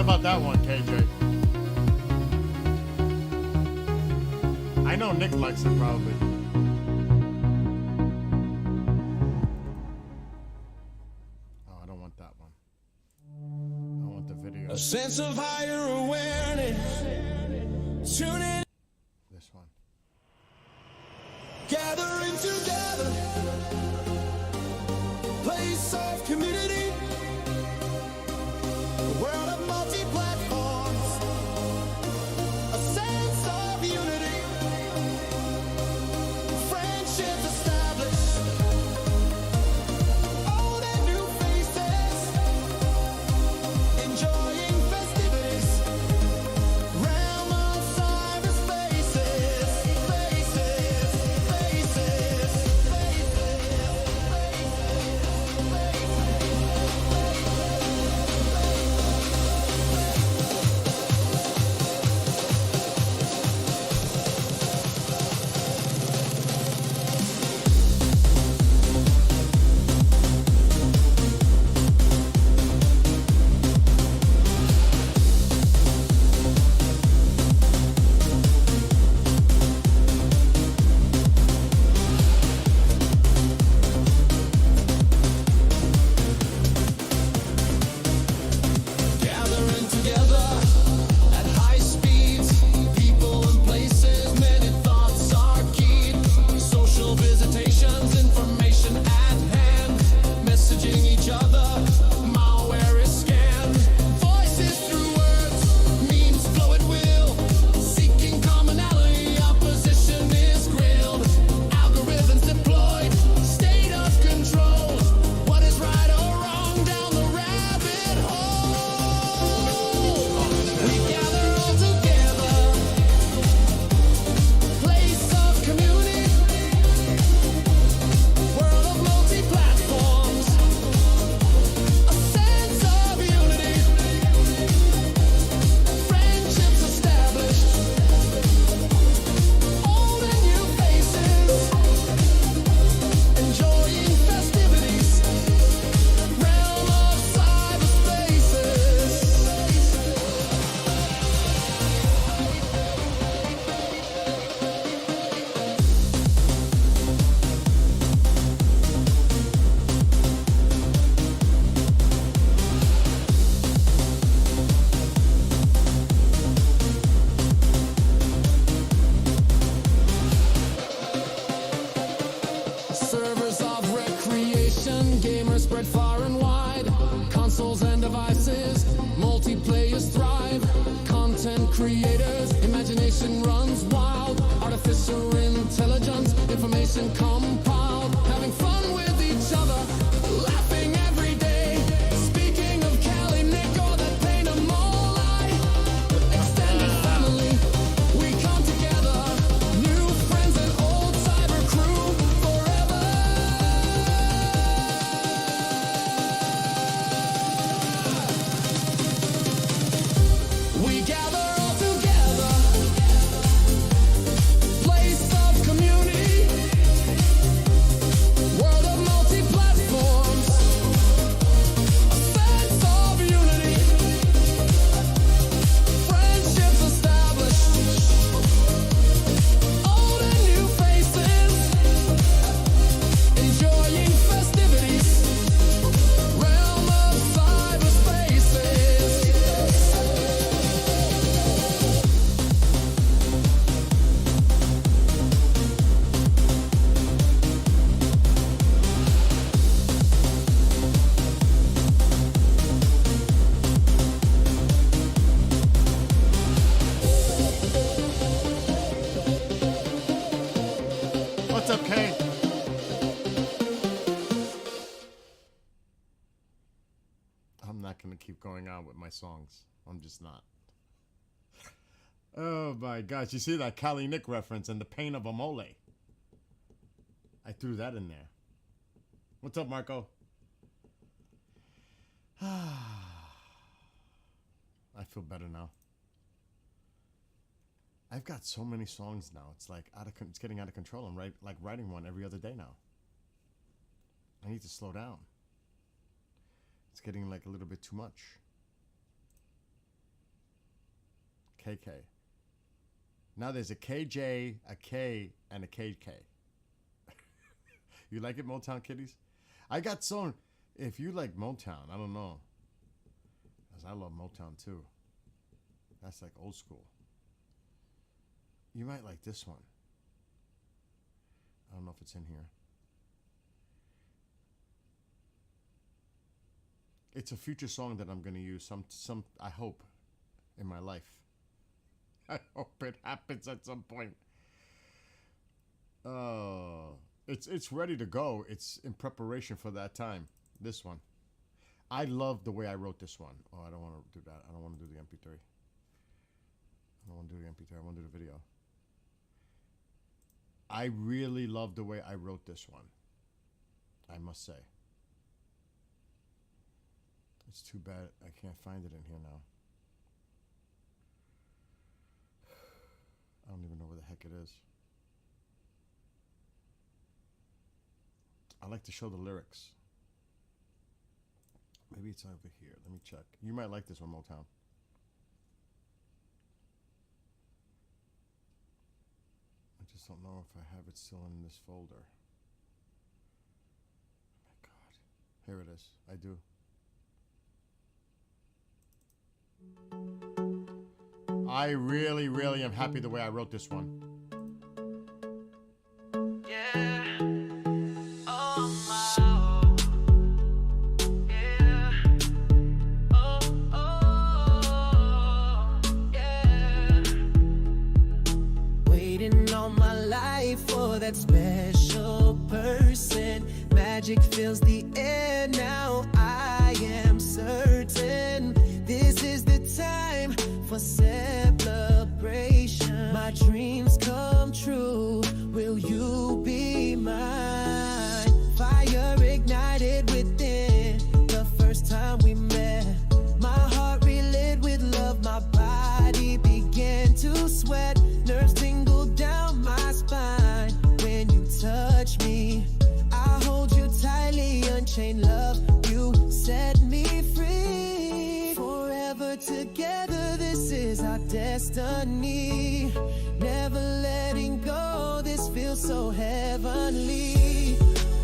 Speaker 1: about that one, KJ? I know Nick likes it probably. Oh, I don't want that one. I want the video.
Speaker 3: A sense of higher awareness. Tune in,
Speaker 1: This one.
Speaker 3: gathering together. Place of community. A world of multi-platforms. A sense of unity. Friendships established. Old and new faces. Enjoying festivities. Realm of cyberspaces. Gathering together at high speeds, people and places, many thoughts are keyed. Social visitations, information at hand, messaging each other, malware is scanned. Voices through words, memes flow at will, seeking commonality, opposition is grilled. Algorithms deployed, state of control. What is right or wrong down the rabbit hole? We gather all together, place of community, world of multi-platforms, a sense of unity, friendships established, old and new faces, enjoying festivities, realm of cyberspaces. Servers of recreation, gamers spread far and wide. Consoles and devices, multiplayers thrive. Content creators, imagination runs wild. Artificial intelligence, information compiled. Having fun with each other, laughing every day. Speaking of Cali, Nick, or that pain of Molai. Extended family, we come together. New friends and old cyber crew forever. We gather all together, place of community, world of multi-platforms, a sense of unity, friendships established, old and new faces, enjoying festivities, realm of cyberspaces.
Speaker 1: What's up, Kay? I'm not gonna keep going on with my songs. I'm just not. Oh my gosh, you see that Cali Nick reference and the pain of a mole? I threw that in there. What's up, Marco? I feel better now. I've got so many songs now. It's like it's getting out of control. I'm writing one every other day now. I need to slow down. It's getting like a little bit too much. KK. Now there's a KJ, a K, and a KK. You like it, Motown Kitties? I got some. If you like Motown, I don't know. Because I love Motown too. That's like old school. You might like this one. I don't know if it's in here. It's a future song that I'm going to use some I hope in my life. I hope it happens at some point. It's ready to go. It's in preparation for that time. This one. I love the way I wrote this one. Oh, I don't want to do that. I don't want to do the MP3. I don't want to do the MP3. I want to do the video. I really love the way I wrote this one. I must say. It's too bad I can't find it in here now. I don't even know where the heck it is. I like to show the lyrics. Maybe it's over here. Let me check. You might like this one, Motown. I just don't know if I have it still in this folder. Oh my God. Here it is. I do. I really, really am happy the way I wrote this one.
Speaker 6: Yeah. Oh my. Yeah. Oh, yeah. Waiting all my life for that special person. Magic fills the air now. I am certain this is the time for celebration. My dreams come true. Will you be mine? Fire ignited within the first time we met. My heart relit with love. My body began to sweat. Nerves tingled down my spine. When you touch me, I hold you tightly. Unchained love, you set me free. Forever together, this is our destiny. Never letting go, this feels so heavenly.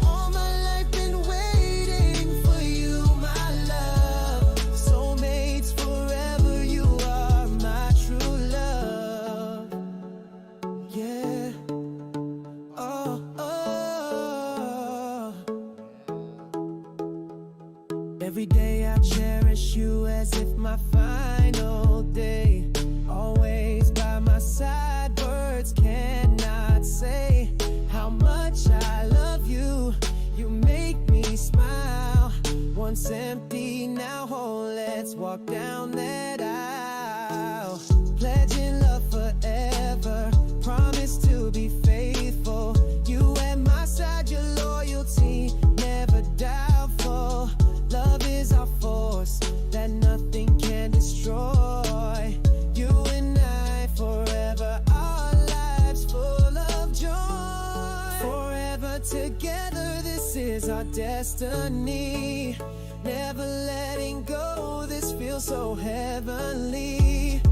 Speaker 6: All my life been waiting for you, my love. Soulmates forever, you are my true love. Yeah. Oh, oh. Every day I cherish you as if my final day. Always by my side, words cannot say how much I love you. You make me smile. Once empty, now whole. Let's walk down that aisle. Pledging love forever. Promise to be faithful. You at my side, your loyalty never doubtful. Love is our force that nothing can destroy. You and I forever, our lives full of joy. Forever together, this is our destiny. Never letting go, this feels so heavenly.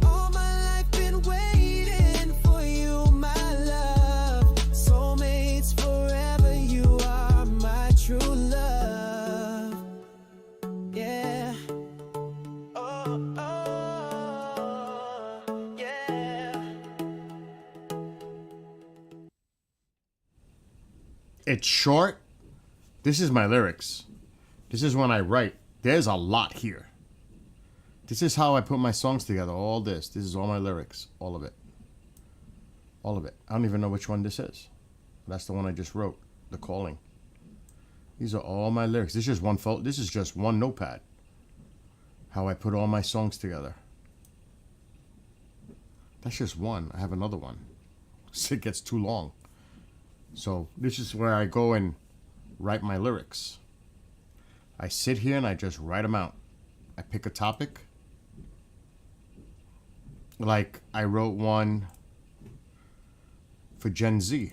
Speaker 6: All my life been waiting for you, my love. Soulmates forever, you are my true love. Yeah. Oh, oh, yeah.
Speaker 1: It's short. This is my lyrics. This is when I write. There's a lot here. This is how I put my songs together. All this. This is all my lyrics. All of it. All of it. I don't even know which one this is. That's the one I just wrote. The Calling. These are all my lyrics. This is one photo. This is just one notepad. How I put all my songs together. That's just one. I have another one. So it gets too long. So this is where I go and write my lyrics. I sit here and I just write them out. I pick a topic. Like I wrote one for Gen Z.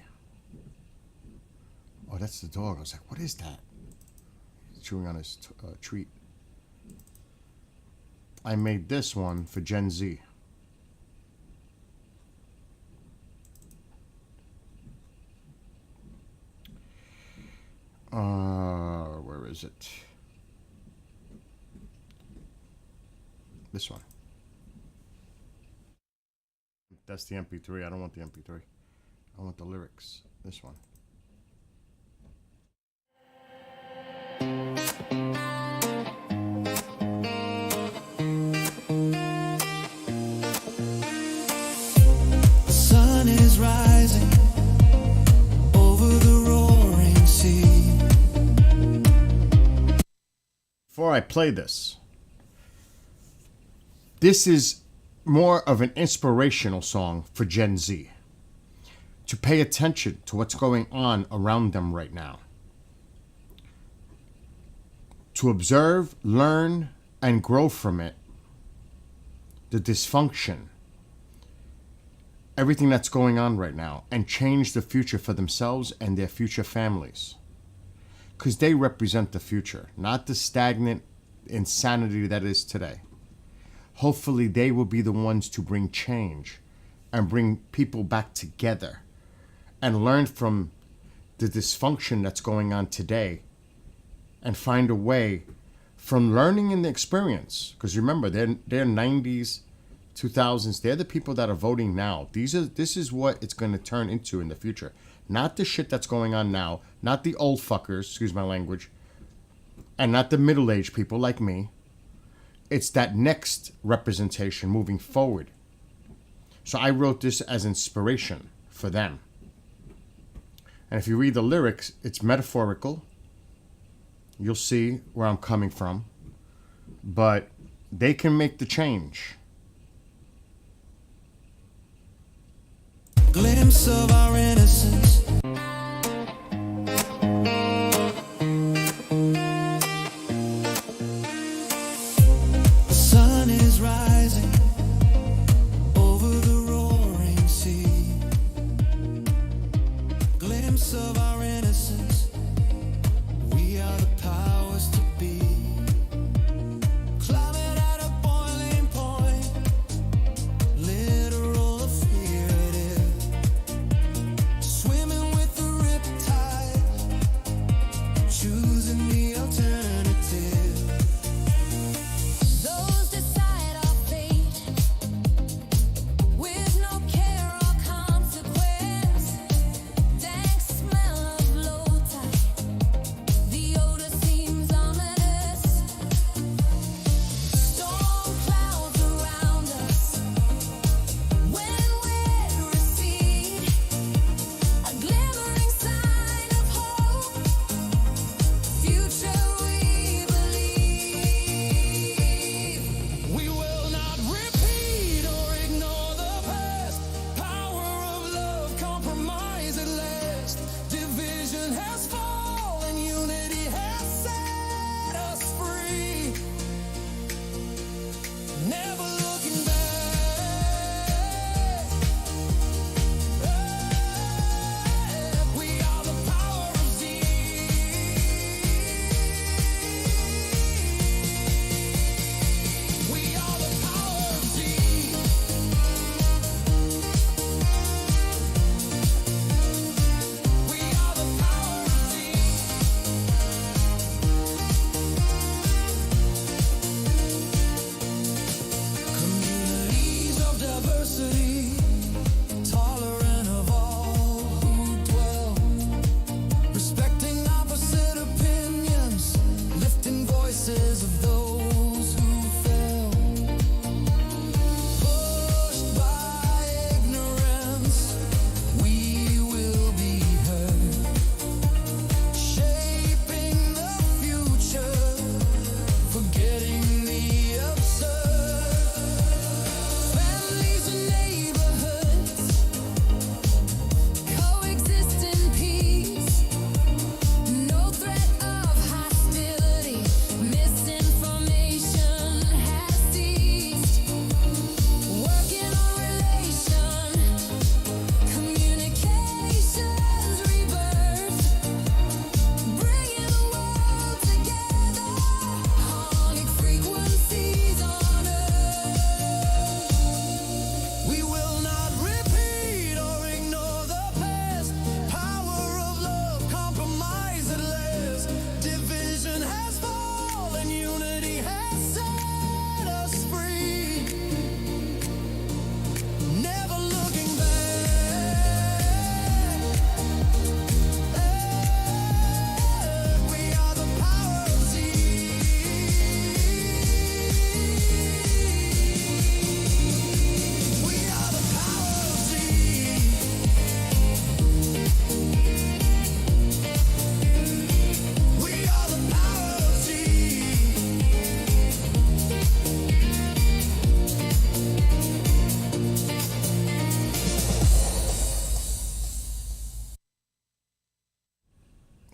Speaker 1: Oh, that's the dog. I was like, what is that? He's chewing on his treat. I made this one for Gen Z. Where is it? This one. That's the MP3. I don't want the MP3. I want the lyrics. This one.
Speaker 6: The sun is rising over the roaring sea.
Speaker 1: Before I play this, this is more of an inspirational song for Gen Z to pay attention to what's going on around them right now. To observe, learn, and grow from it, the dysfunction, everything that's going on right now, and change the future for themselves and their future families. Because they represent the future, not the stagnant insanity that is today. Hopefully they will be the ones to bring change and bring people back together and learn from the dysfunction that's going on today and find a way from learning in the experience. Because remember, they're 90s, 2000s. They're the people that are voting now. This is what it's going to turn into in the future. Not the shit that's going on now. Not the old fuckers, excuse my language. And not the middle-aged people like me. It's that next representation moving forward. So I wrote this as inspiration for them. And if you read the lyrics, it's metaphorical. You'll see where I'm coming from. But they can make the change.
Speaker 6: Glimpse of our innocence. The sun is rising over the roaring sea. Glimpse of our innocence. We are the powers to be. Climbing at a boiling point. Literal or figurative. Swimming with the riptide. Choosing the alternative.
Speaker 5: Those decide our fate with no care or consequence. Dank smell of low tide. The odor seems ominous. Storm clouds around us. When wind recede, a glimmering sign of hope. Future we believe.
Speaker 3: We will not repeat or ignore the past. Power of love, compromise at last. Division has fallen, unity has set us free. Never looking back. We are the power of Z. We are the power of Z. We are the power of Z. Communities of diversity, tolerant of all who dwell, respecting opposite opinions, lifting voices of those who fell. Pushed by ignorance, we will be heard, shaping the future, forgetting the absurd. Families and neighborhoods,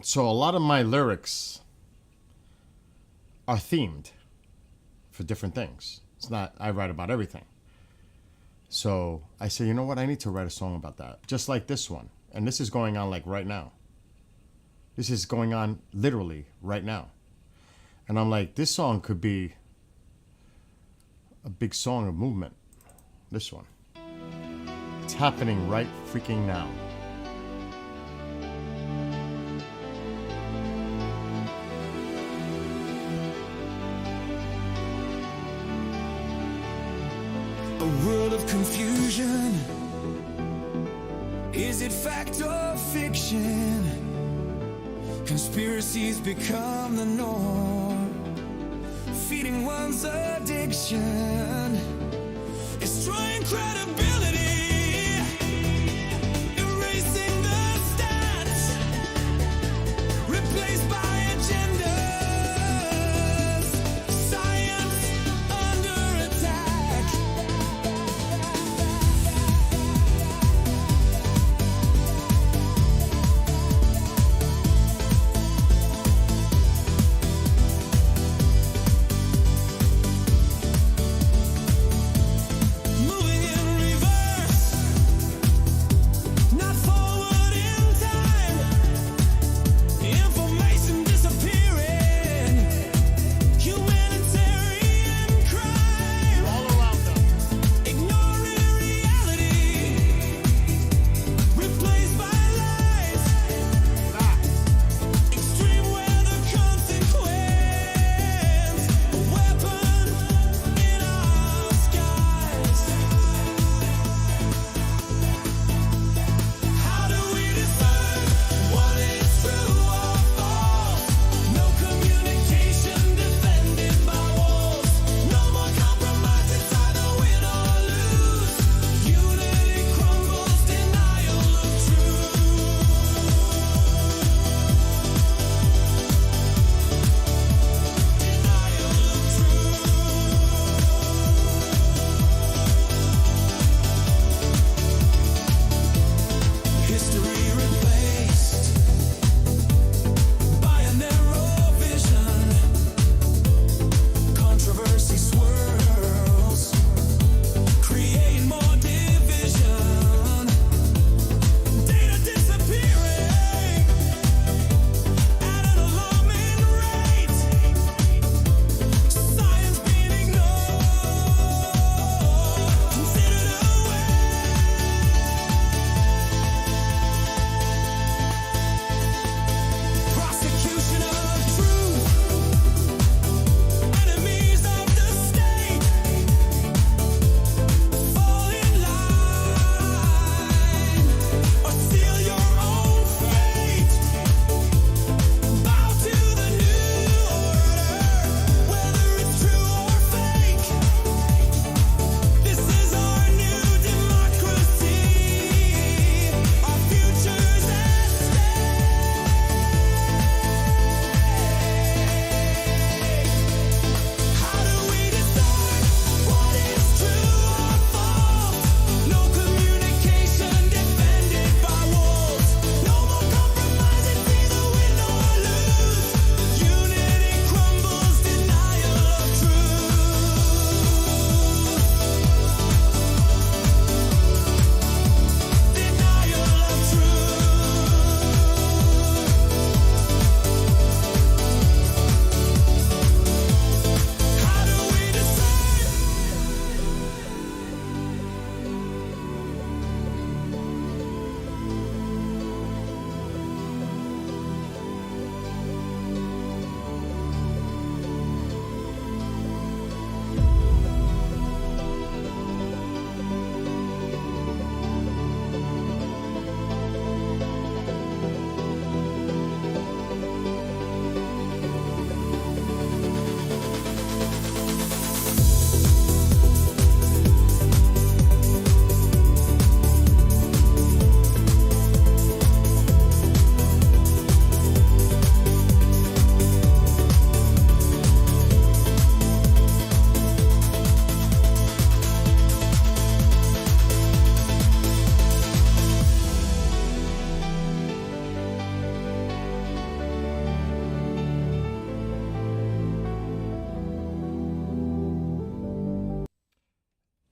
Speaker 1: So a lot of my lyrics are themed for different things. It's not I write about everything. So I say, you know what? I need to write a song about that. Just like this one. And this is going on like right now. This is going on literally right now. And I'm like, this song could be a big song of movement. This one. It's happening right freaking now.
Speaker 6: A world of confusion. Is it fact or fiction? Conspiracies become the norm, feeding one's addiction, destroying credibility, erasing the stats, replaced by agendas, science under attack. Moving in reverse.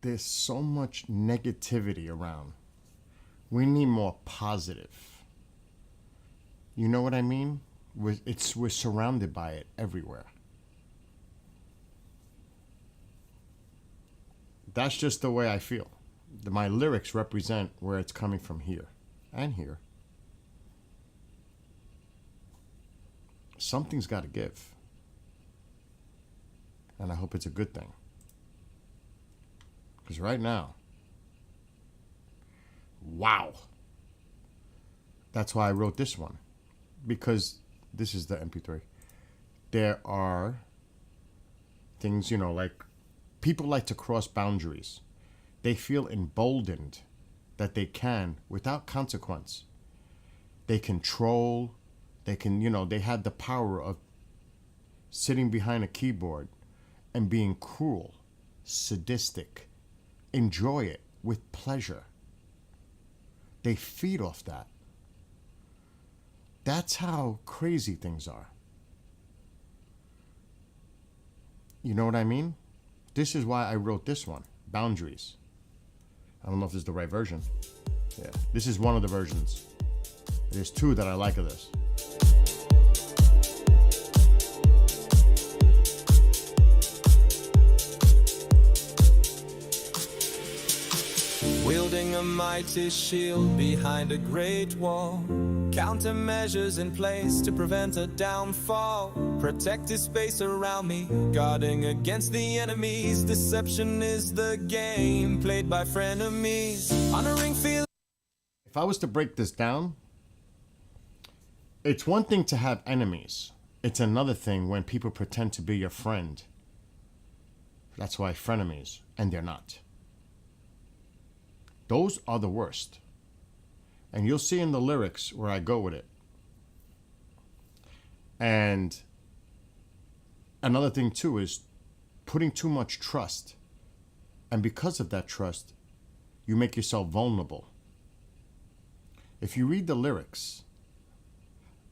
Speaker 1: there's so much negativity around. We need more positive. You know what I mean? We're surrounded by it everywhere. That's just the way I feel. My lyrics represent where it's coming from here and here. Something's got to give. And I hope it's a good thing. Because right now, wow. That's why I wrote this one. Because this is the MP3. There are things, you know, like people like to cross boundaries. They feel emboldened that they can, without consequence. They control, they can, you know, they have the power of sitting behind a keyboard and being cruel, sadistic, enjoy it with pleasure. They feed off that. That's how crazy things are. You know what I mean? This is why I wrote this one, Boundaries. I don't know if this is the right version. Yeah, this is one of the versions. There's two that I like of this.
Speaker 3: Wielding a mighty shield behind a great wall. Countermeasures in place to prevent a downfall. Protective space around me, guarding against the enemies. Deception is the game played by frenemies. Honoring feelings.
Speaker 1: If I was to break this down, it's one thing to have enemies. It's another thing when people pretend to be your friend. That's why frenemies, and they're not. Those are the worst. And you'll see in the lyrics where I go with it. And another thing too is putting too much trust. And because of that trust, you make yourself vulnerable. If you read the lyrics,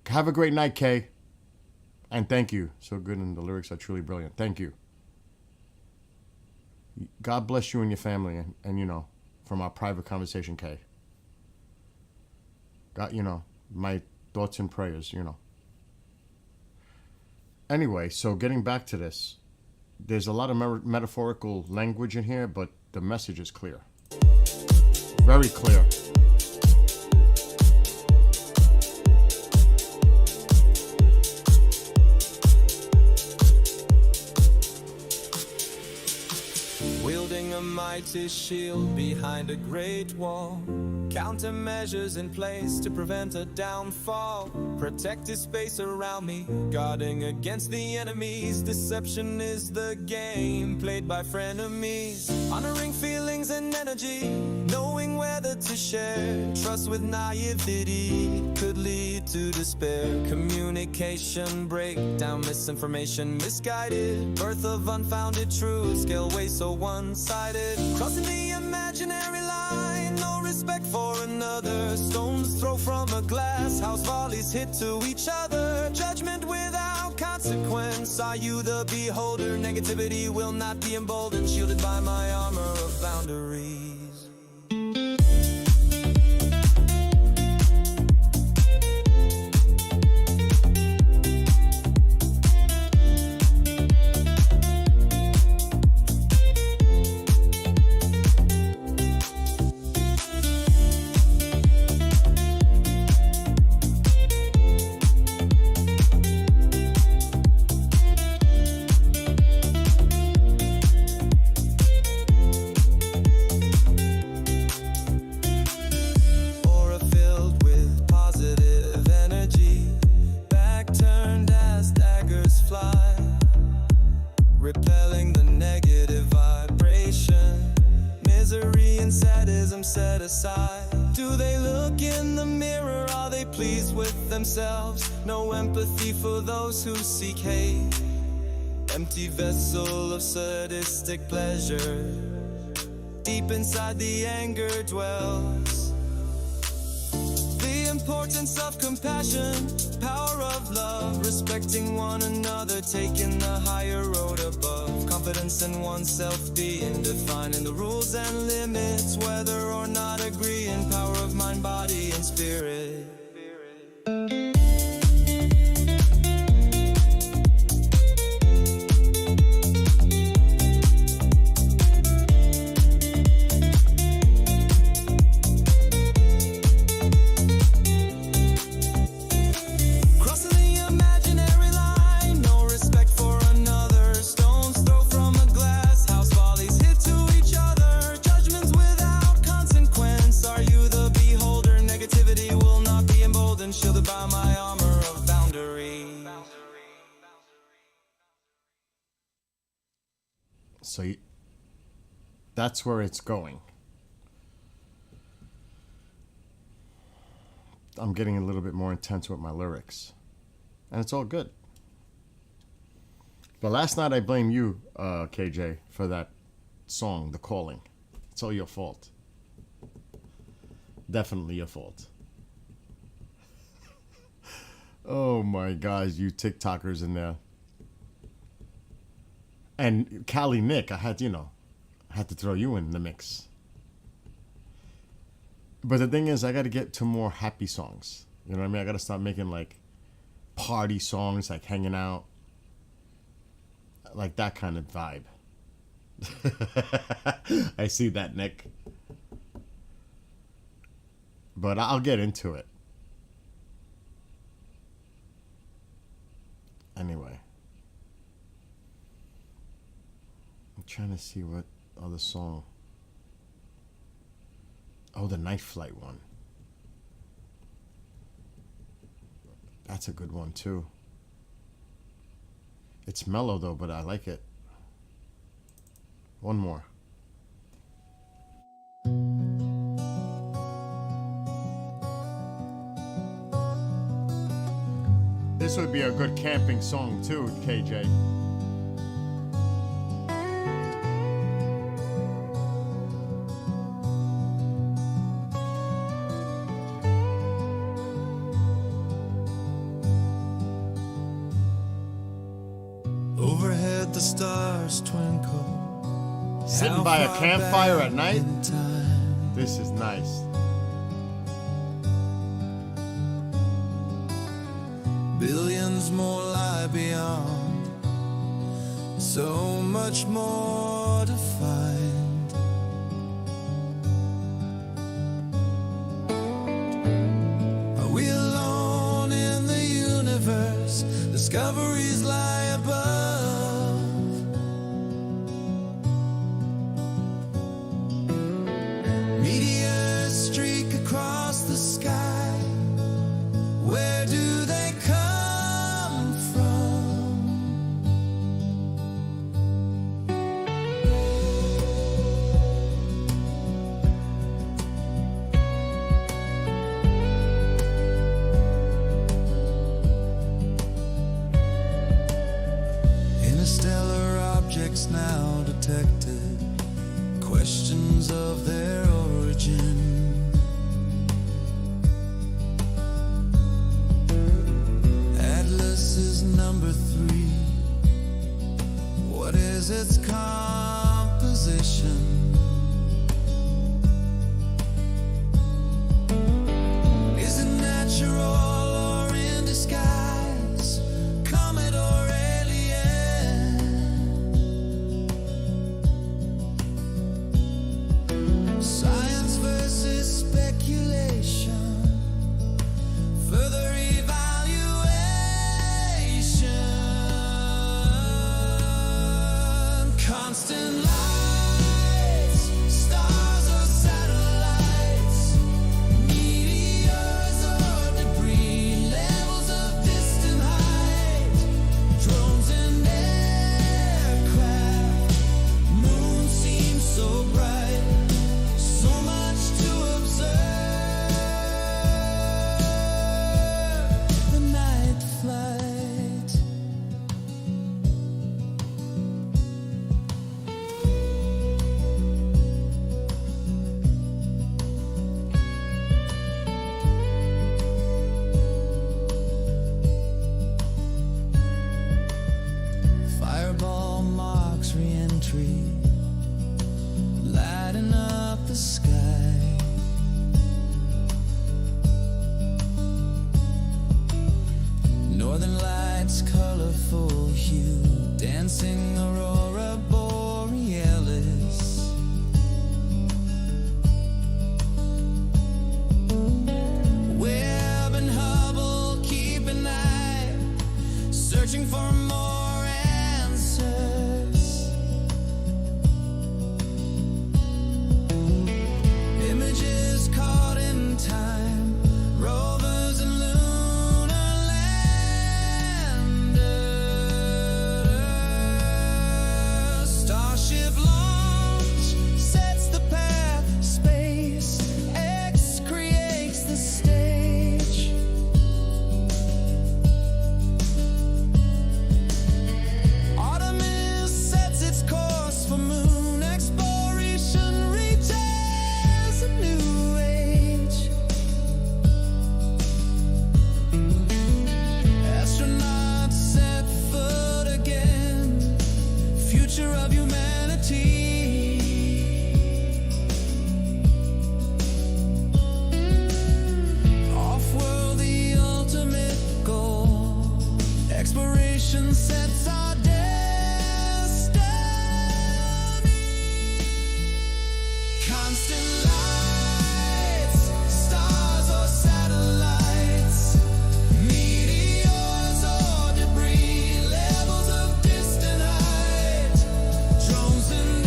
Speaker 1: have a great night, Kay. And thank you. So good, and the lyrics are truly brilliant. Thank you. God bless you and your family, and you know, from our private conversation, Kay. God, you know, my thoughts and prayers, you know. Anyway, so getting back to this, there's a lot of metaphorical language in here, but the message is clear. Very clear.
Speaker 3: Wielding a mighty shield behind a great wall. Countermeasures in place to prevent a downfall. Protective space around me, guarding against the enemies. Deception is the game played by frenemies. Honoring feelings and energy, knowing whether to share. Trust with naivety could lead to despair. Communication breakdown, misinformation misguided. Birth of unfounded truth, scale way so one-sided. Crossing the imaginary line, no respect for another. Stones throw from a glass house, volleys hit to each other. Judgment without consequence, are you the beholder? Negativity will not be emboldened, shielded by my armor of boundaries. Repelling the negative vibration. Misery and sadism set aside. Do they look in the mirror? Are they pleased with themselves? No empathy for those who seek hate. Empty vessel of sadistic pleasure. Deep inside the anger dwells. The importance of compassion, power of love, respecting one another, taking the higher road above.
Speaker 6: confidence in oneself, being defining the rules and limits, whether or not agreeing, power of mind, body, and spirit. Crossing the imaginary line, no respect for another. Stones thrown from a glass house, volleys hit to each other. Judgments without consequence. Are you the beholder? Negativity will not be emboldened, shielded by my armor of boundary.
Speaker 1: So that's where it's going. I'm getting a little bit more intense with my lyrics. And it's all good. But last night I blame you, KJ, for that song, The Calling. It's all your fault. Definitely your fault. Oh my gosh, you TikTokers in there. And Cali Nick, I had to throw you in the mix. But the thing is, I got to get to more happy songs. You know what I mean? I got to start making like party songs, like hanging out. Like that kind of vibe. I see that, Nick. But I'll get into it. Anyway. I'm trying to see what other song. Oh, the Night Flight one. That's a good one too. It's mellow though, but I like it. One more. This would be a good camping song too, KJ.
Speaker 6: Overhead the stars twinkle.
Speaker 1: Sitting
Speaker 6: How
Speaker 1: by a
Speaker 6: far
Speaker 1: campfire
Speaker 6: back
Speaker 1: at night?
Speaker 6: in time?
Speaker 1: This is nice.
Speaker 6: Billions more lie beyond. So much more to find. Are we alone in the universe? Discoveries lie above. Meteors streak across the sky. Where do they come from? the sky. Northern lights, colorful hue, dancing aurora borealis. Webb and Hubble keep an eye, searching for more answers. Images caught in time, rovers and lunar landers. Starship launch sets the path, space X creates the stage. Artemis sets its course for moon exploration, reaches a new age. Astronauts set foot again, future of humanity. Off-world, the ultimate goal. Exploration sets our destiny. Constant lights, stars or satellites, meteors or debris, levels of distant height, drones and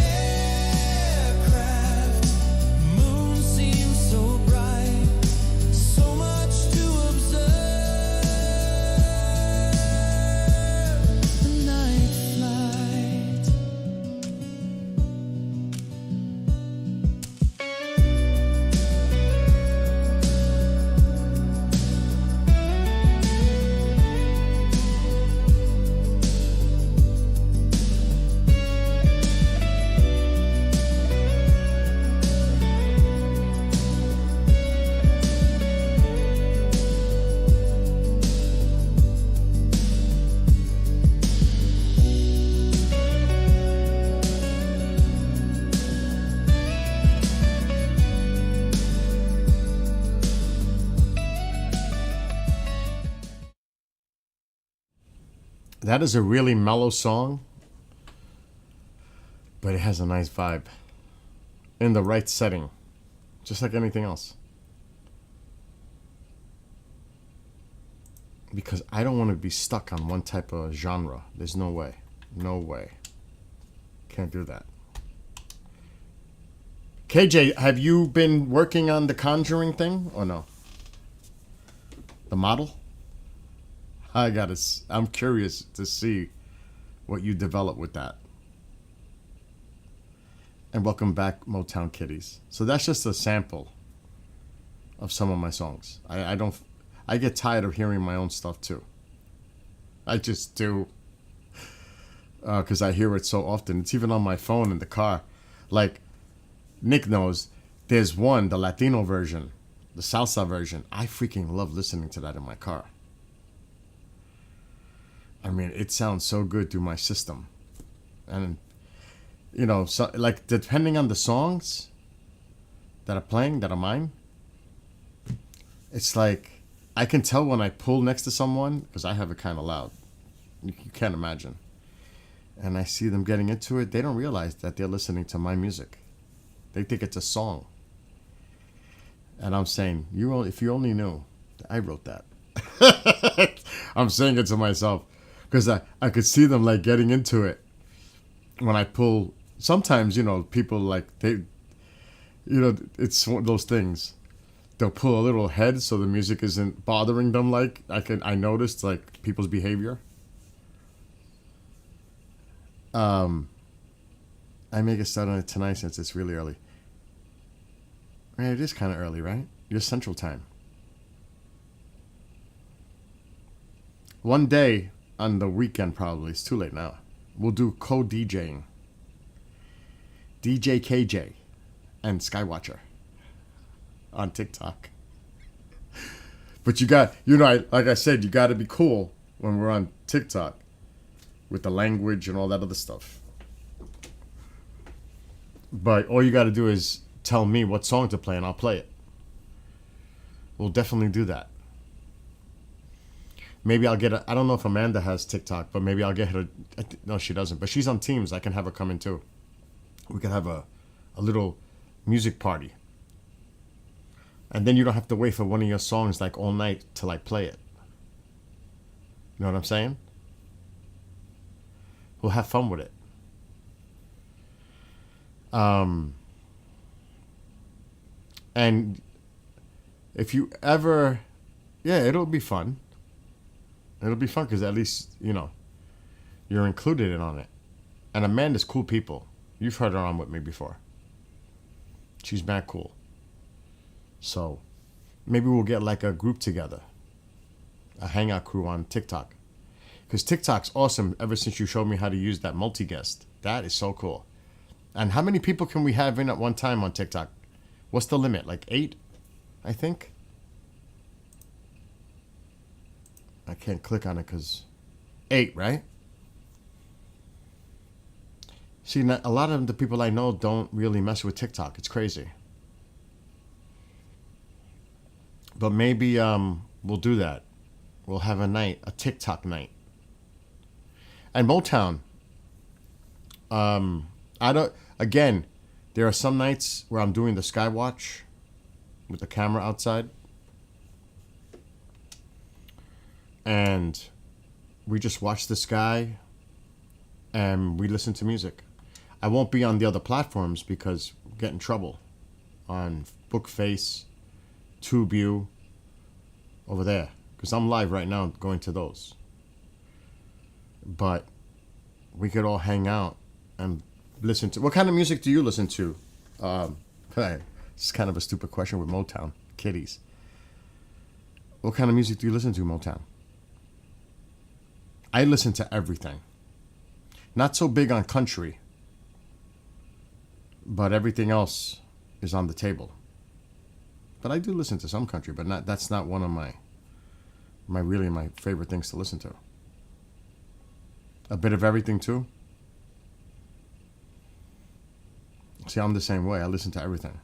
Speaker 6: aircraft. Moon seems so bright, so much to observe. The night flight.
Speaker 1: That is a really mellow song, but it has a nice vibe in the right setting, just like anything else. Because I don't want to be stuck on one type of genre. There's no way. No way. Can't do that. KJ, have you been working on the Conjuring thing or no? The model? I'm curious to see what you develop with that. And welcome back, Motown Kitties. So that's just a sample of some of my songs. I get tired of hearing my own stuff too. I just do. Because I hear it so often. It's even on my phone in the car. Like, Nick knows, there's one, the Latino version, the salsa version. I freaking love listening to that in my car. I mean, it sounds so good through my system. And, you know, so, like, depending on the songs that are playing, that are mine, it's like, I can tell when I pull next to someone, because I have it kind of loud. You can't imagine. And I see them getting into it. They don't realize that they're listening to my music. They think it's a song. And I'm saying, if you only knew, I wrote that. I'm saying it to myself. Because I could see them like getting into it when I pull. Sometimes, you know, people like it's one of those things. They'll pull a little ahead so the music isn't bothering them. Like I noticed like people's behavior. I may get started on it tonight since it's really early. Right, it is kind of early, right? Your Central Time. One day. On the weekend, probably. It's too late now. We'll do co-DJing. DJ KJ and Skywatcher on TikTok. But like I said, you got to be cool when we're on TikTok with the language and all that other stuff. But all you got to do is tell me what song to play and I'll play it. We'll definitely do that. Maybe I'll get I don't know if Amanda has TikTok, but maybe I'll get her. No, she doesn't. But she's on Teams. I can have her come in too. We could have a little music party. And then you don't have to wait for one of your songs like all night till I play it. You know what I'm saying? We'll have fun with it. And if you ever, yeah, it'll be fun. It'll be fun because at least, you know, you're included in on it. And Amanda's cool people. You've heard her on with me before. She's mad cool. So maybe we'll get like a group together. A hangout crew on TikTok. Because TikTok's awesome ever since you showed me how to use that multi-guest. That is so cool. And how many people can we have in at one time on TikTok? What's the limit? Like 8, I think? I can't click on it because 8, right? See, a lot of the people I know don't really mess with TikTok. It's crazy. But maybe we'll do that. We'll have a night, a TikTok night. And Motown. Again, there are some nights where I'm doing the Skywatch with the camera outside. And we just watch the sky and we listen to music. I won't be on the other platforms because we'll get in trouble on Bookface, TubeView, over there. Because I'm live right now going to those. But we could all hang out and listen to... What kind of music do you listen to? It's kind of a stupid question with Motown. Kitties. What kind of music do you listen to, Motown? I listen to everything. Not so big on country. But everything else is on the table. But I do listen to some country, but that's not one of my favorite things to listen to. A bit of everything too. See, I'm the same way. I listen to everything.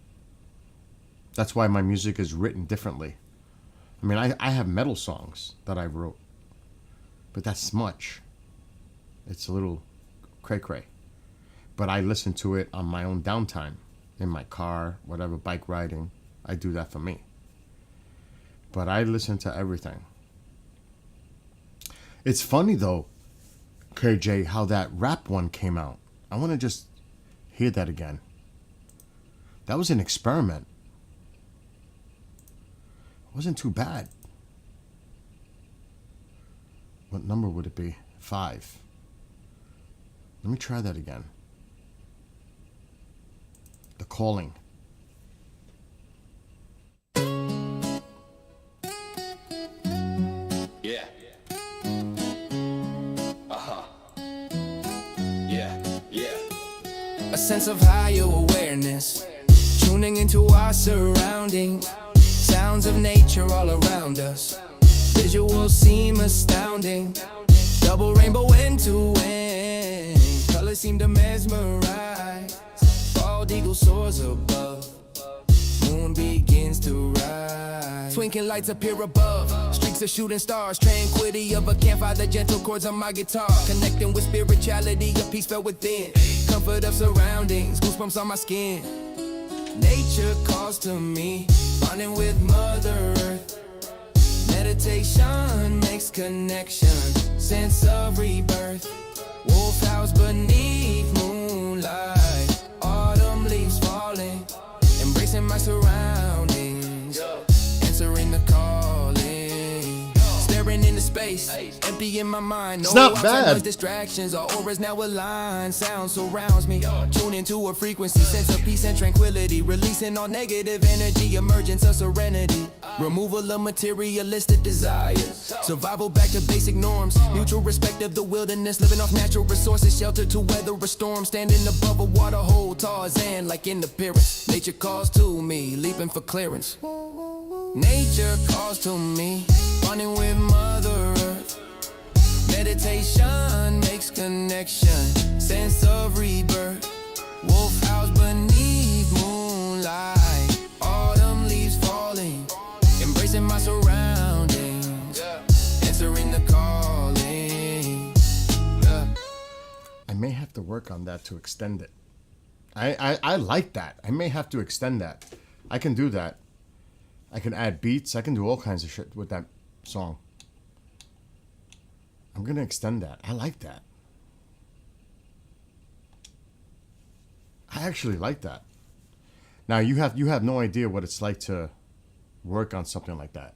Speaker 1: That's why my music is written differently. I mean, I have metal songs that I wrote. But that's smudge. It's a little cray-cray. But I listen to it on my own downtime. In my car, whatever, bike riding. I do that for me. But I listen to everything. It's funny, though, KJ, how that rap one came out. I want to just hear that again. That was an experiment. It wasn't too bad. What number would it be? 5. Let me try that again. The Calling.
Speaker 3: Yeah. Yeah.
Speaker 4: A sense of higher awareness, tuning into our surroundings, sounds of nature all around us. Visuals seem astounding, double rainbow end to end. Colors seem to mesmerize. Bald eagle soars above, moon begins to rise. Twinkling lights appear above, streaks of shooting stars. Tranquility of a campfire, the gentle chords on my guitar. Connecting with spirituality, a peace felt within. Comfort of surroundings, goosebumps on my skin. Nature calls to me, bonding with Mother Earth. Meditation makes connection, sense of rebirth. Wolf house beneath moonlight, autumn leaves falling, embracing my surroundings, answering the calling, staring into space, empty in my mind.
Speaker 1: It's
Speaker 4: No
Speaker 1: not
Speaker 4: outside
Speaker 1: bad.
Speaker 4: noise, distractions, our auras now aligned. Sound surrounds me, tune into a frequency, sense of peace and tranquility, releasing all negative energy, emergence of serenity, removal of materialistic desires, survival back to basic norms, mutual respect of the wilderness, living off natural resources, shelter to weather a storm, standing above a water hole, Tarzan like in appearance. Nature calls to me, leaping for clearance. Nature calls to me, bonding with Mother Earth. Meditation makes connection, sense of rebirth. Wolf house beneath moonlight.
Speaker 1: work on that to extend it. I like that. I may have to extend that. I can do that. I can add beats. I can do all kinds of shit with that song. I'm gonna extend that. I like that. I actually like that. Now you have no idea what it's like to work on something like that.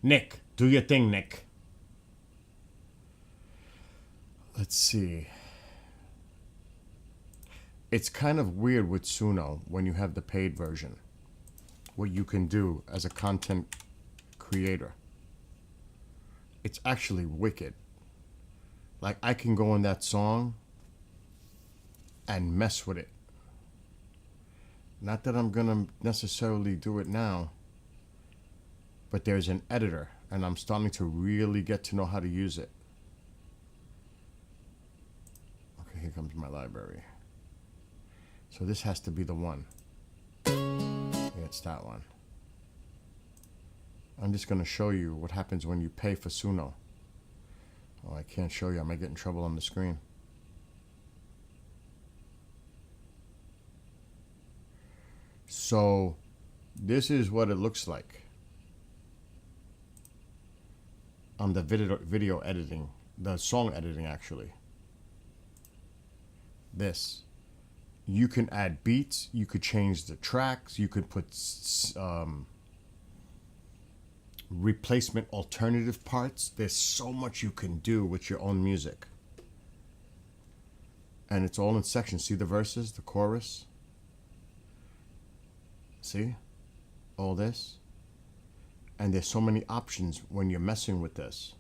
Speaker 1: Nick, do your thing, Nick. Let's see. It's kind of weird with Suno when you have the paid version. What you can do as a content creator. It's actually wicked. Like, I can go in that song and mess with it. Not that I'm gonna necessarily do it now, but there's an editor, and I'm starting to really get to know how to use it. Okay, here comes my library. So this has to be the one. Yeah, it's that one. I'm just gonna show you what happens when you pay for Suno. Oh, I can't show you. I might get in trouble on the screen. So this is what it looks like on the video editing, the song editing actually. This. You can add beats, you could change the tracks, you could put replacement alternative parts. There's so much you can do with your own music. And it's all in sections. See the verses, the chorus? See? All this. And there's so many options when you're messing with this.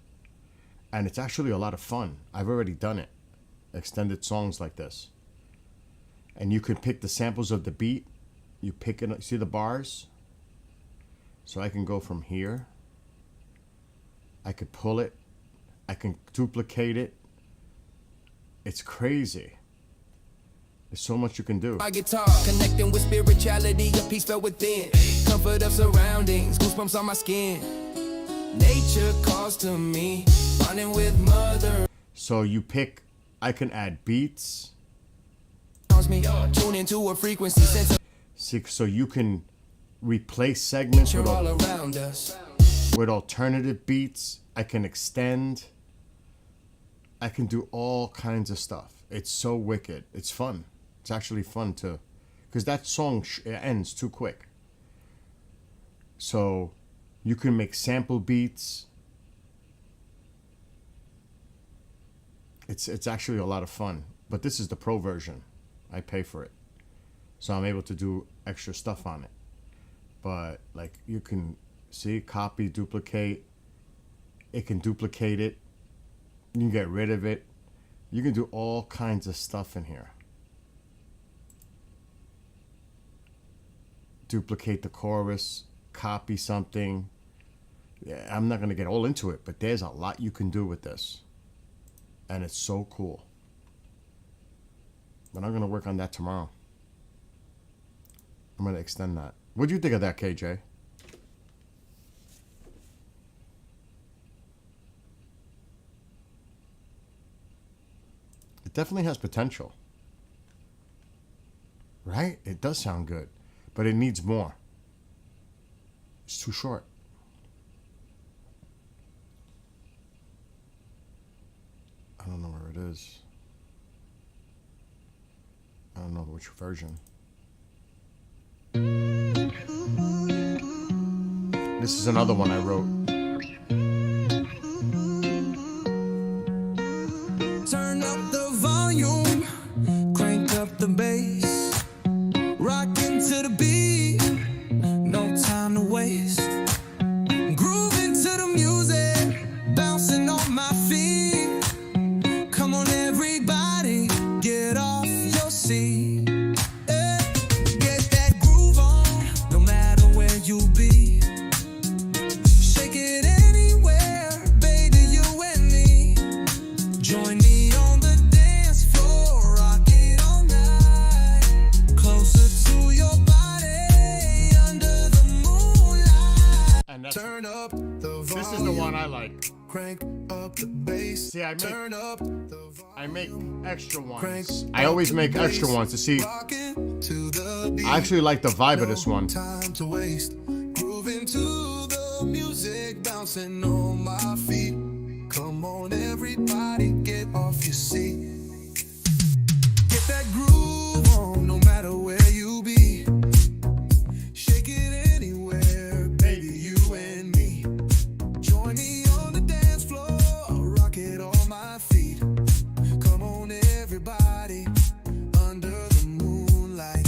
Speaker 1: And it's actually a lot of fun. I've already done it. Extended songs like this. And you can pick the samples of the beat. You pick it, see the bars? So I can go from here. I could pull it. I can duplicate it. It's crazy. There's so much you can do.
Speaker 4: My guitar, connecting with spirituality, a peace felt within. Comfort of surroundings, goosebumps on my skin. Nature calls to me, bonding with mother.
Speaker 1: So you pick, I can add beats.
Speaker 4: Me, tune into a frequency sense of
Speaker 1: See, so you can replace segments
Speaker 4: nature
Speaker 1: with,
Speaker 4: all around us.
Speaker 1: with alternative beats. I can extend. I can do all kinds of stuff. It's so wicked. It's fun. It's actually fun to, because that song ends too quick. So you can make sample beats. It's actually a lot of fun. But this is the pro version. I pay for it. So I'm able to do extra stuff on it. But like you can see, copy, duplicate. It can duplicate it. You can get rid of it. You can do all kinds of stuff in here. Duplicate the chorus, copy something. Yeah, I'm not going to get all into it, but there's a lot you can do with this. And it's so cool. But I'm going to work on that tomorrow. I'm going to extend that. What do you think of that, KJ? It definitely has potential. Right? It does sound good. But it needs more. It's too short. I don't know where it is. I don't know which version. This is another one I wrote.
Speaker 6: Turn up the volume, crank up the bass, rockin' to the beat, no time to waste. Grooving to the music, bouncing on my feet. Come on, everybody, get off your seat. Eh, get that groove on, no matter where you be. Shake it anywhere, baby, you and me. Join me on the dance floor, rock it all night. Closer to your body, under the moonlight.
Speaker 1: And that's
Speaker 6: Turn up
Speaker 1: This is the one I like.
Speaker 7: Crank up the bass.
Speaker 1: See,
Speaker 7: Turn up the
Speaker 1: I make extra
Speaker 7: Crank
Speaker 1: ones. I always make extra ones to see.
Speaker 7: rockin' to the beat.
Speaker 1: I actually like the vibe of this one.
Speaker 7: Time to waste. Grooving to the music, bouncing on my feet. Come on, everybody, get off your seat. Get that groove on, no matter where you be. Shake it anywhere, baby, you and me. Join me on the dance floor, rock it on my feet. Come on, everybody, under the moonlight.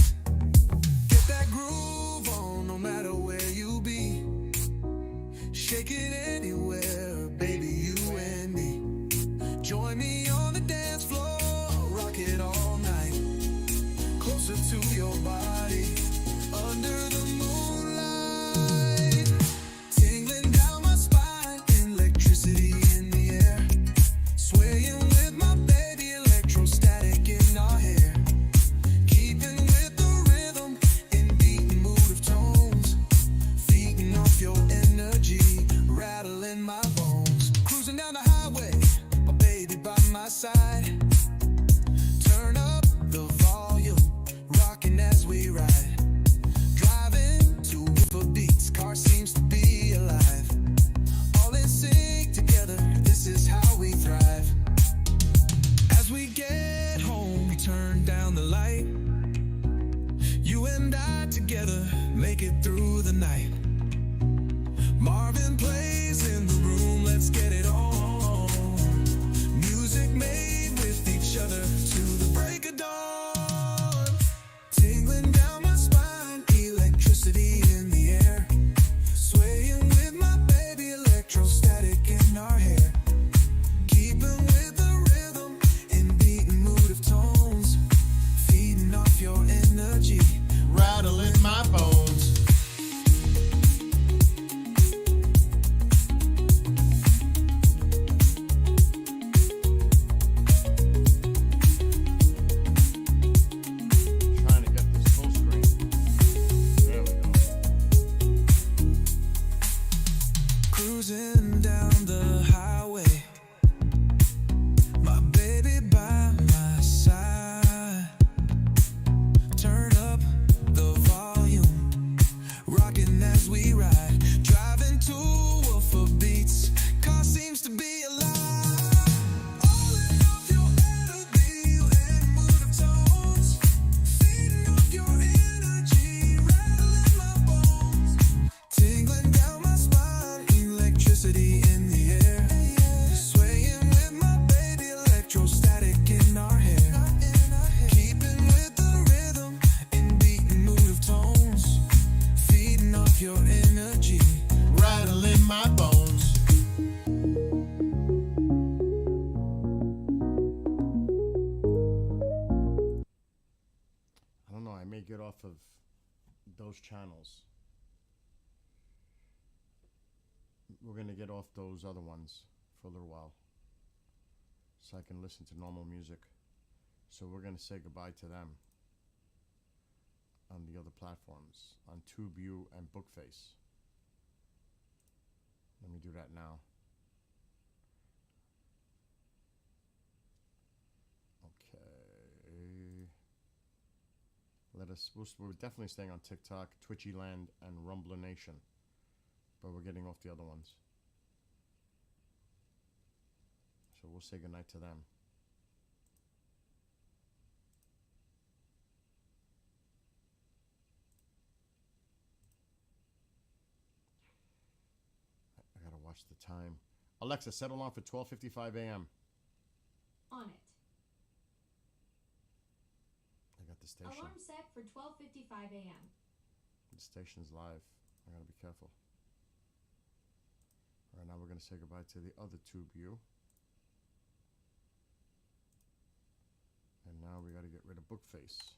Speaker 7: Get that groove on, no matter where you be. Shake it anywhere, baby, you and me. Join me on the dance floor, rock it all night. Closer to your body, under the moonlight. Tingling down my spine, electricity in the air. Swaying with my baby, electrostatic in our hair. Keeping with the rhythm, in beating mood of tones. Feeding off your energy, rattling my bones. Cruising down the highway, my baby by my side. Turn up the volume, rocking as we ride. Driving to for beats, car seems to be alive. All in sync together, this is how we thrive. As we get home, we turn down the light. You and I together, make it through the night. Marvin plays in the room, let's get it on. Music made with each other to the break of dawn. Tingling down my spine, electricity in the air. Swaying with my baby, electrostatic in our hair. Keeping with the rhythm, in beating mood of tones. Feeding off your energy, rattling my bones.
Speaker 1: Trying to get this full screen. There we go.
Speaker 7: Cruising down the highway, my baby by my side. Turn up the volume, rocking as we ride. Driving to for beats, car seems to be alive. All in off your energy and mood of tones. Feeding off your energy, rattling my bones. Tingling down my spine, electricity in the air. Swaying with my baby, electrostatic in our hair. Keeping with the rhythm, in beating mood of tones. Feeding off your energy, rattling my bones.
Speaker 1: I don't know. I may get off of those channels. We're gonna get off those other ones for a little while, so I can listen to normal music. So we're gonna say goodbye to them on the other platforms, on TubeU and Bookface. Let me do that now. Okay. We're definitely staying on TikTok, Twitchyland, and Rumbler Nation, but we're getting off the other ones. So we'll say goodnight to them. I gotta watch the time. Alexa, set alarm for 12:55 a.m.
Speaker 2: On it.
Speaker 1: I got the station.
Speaker 2: Alarm set for 12:55 a.m.
Speaker 1: The station's live. I gotta be careful. All right, now we're gonna say goodbye to the other TubeU. And now we gotta get rid of Bookface.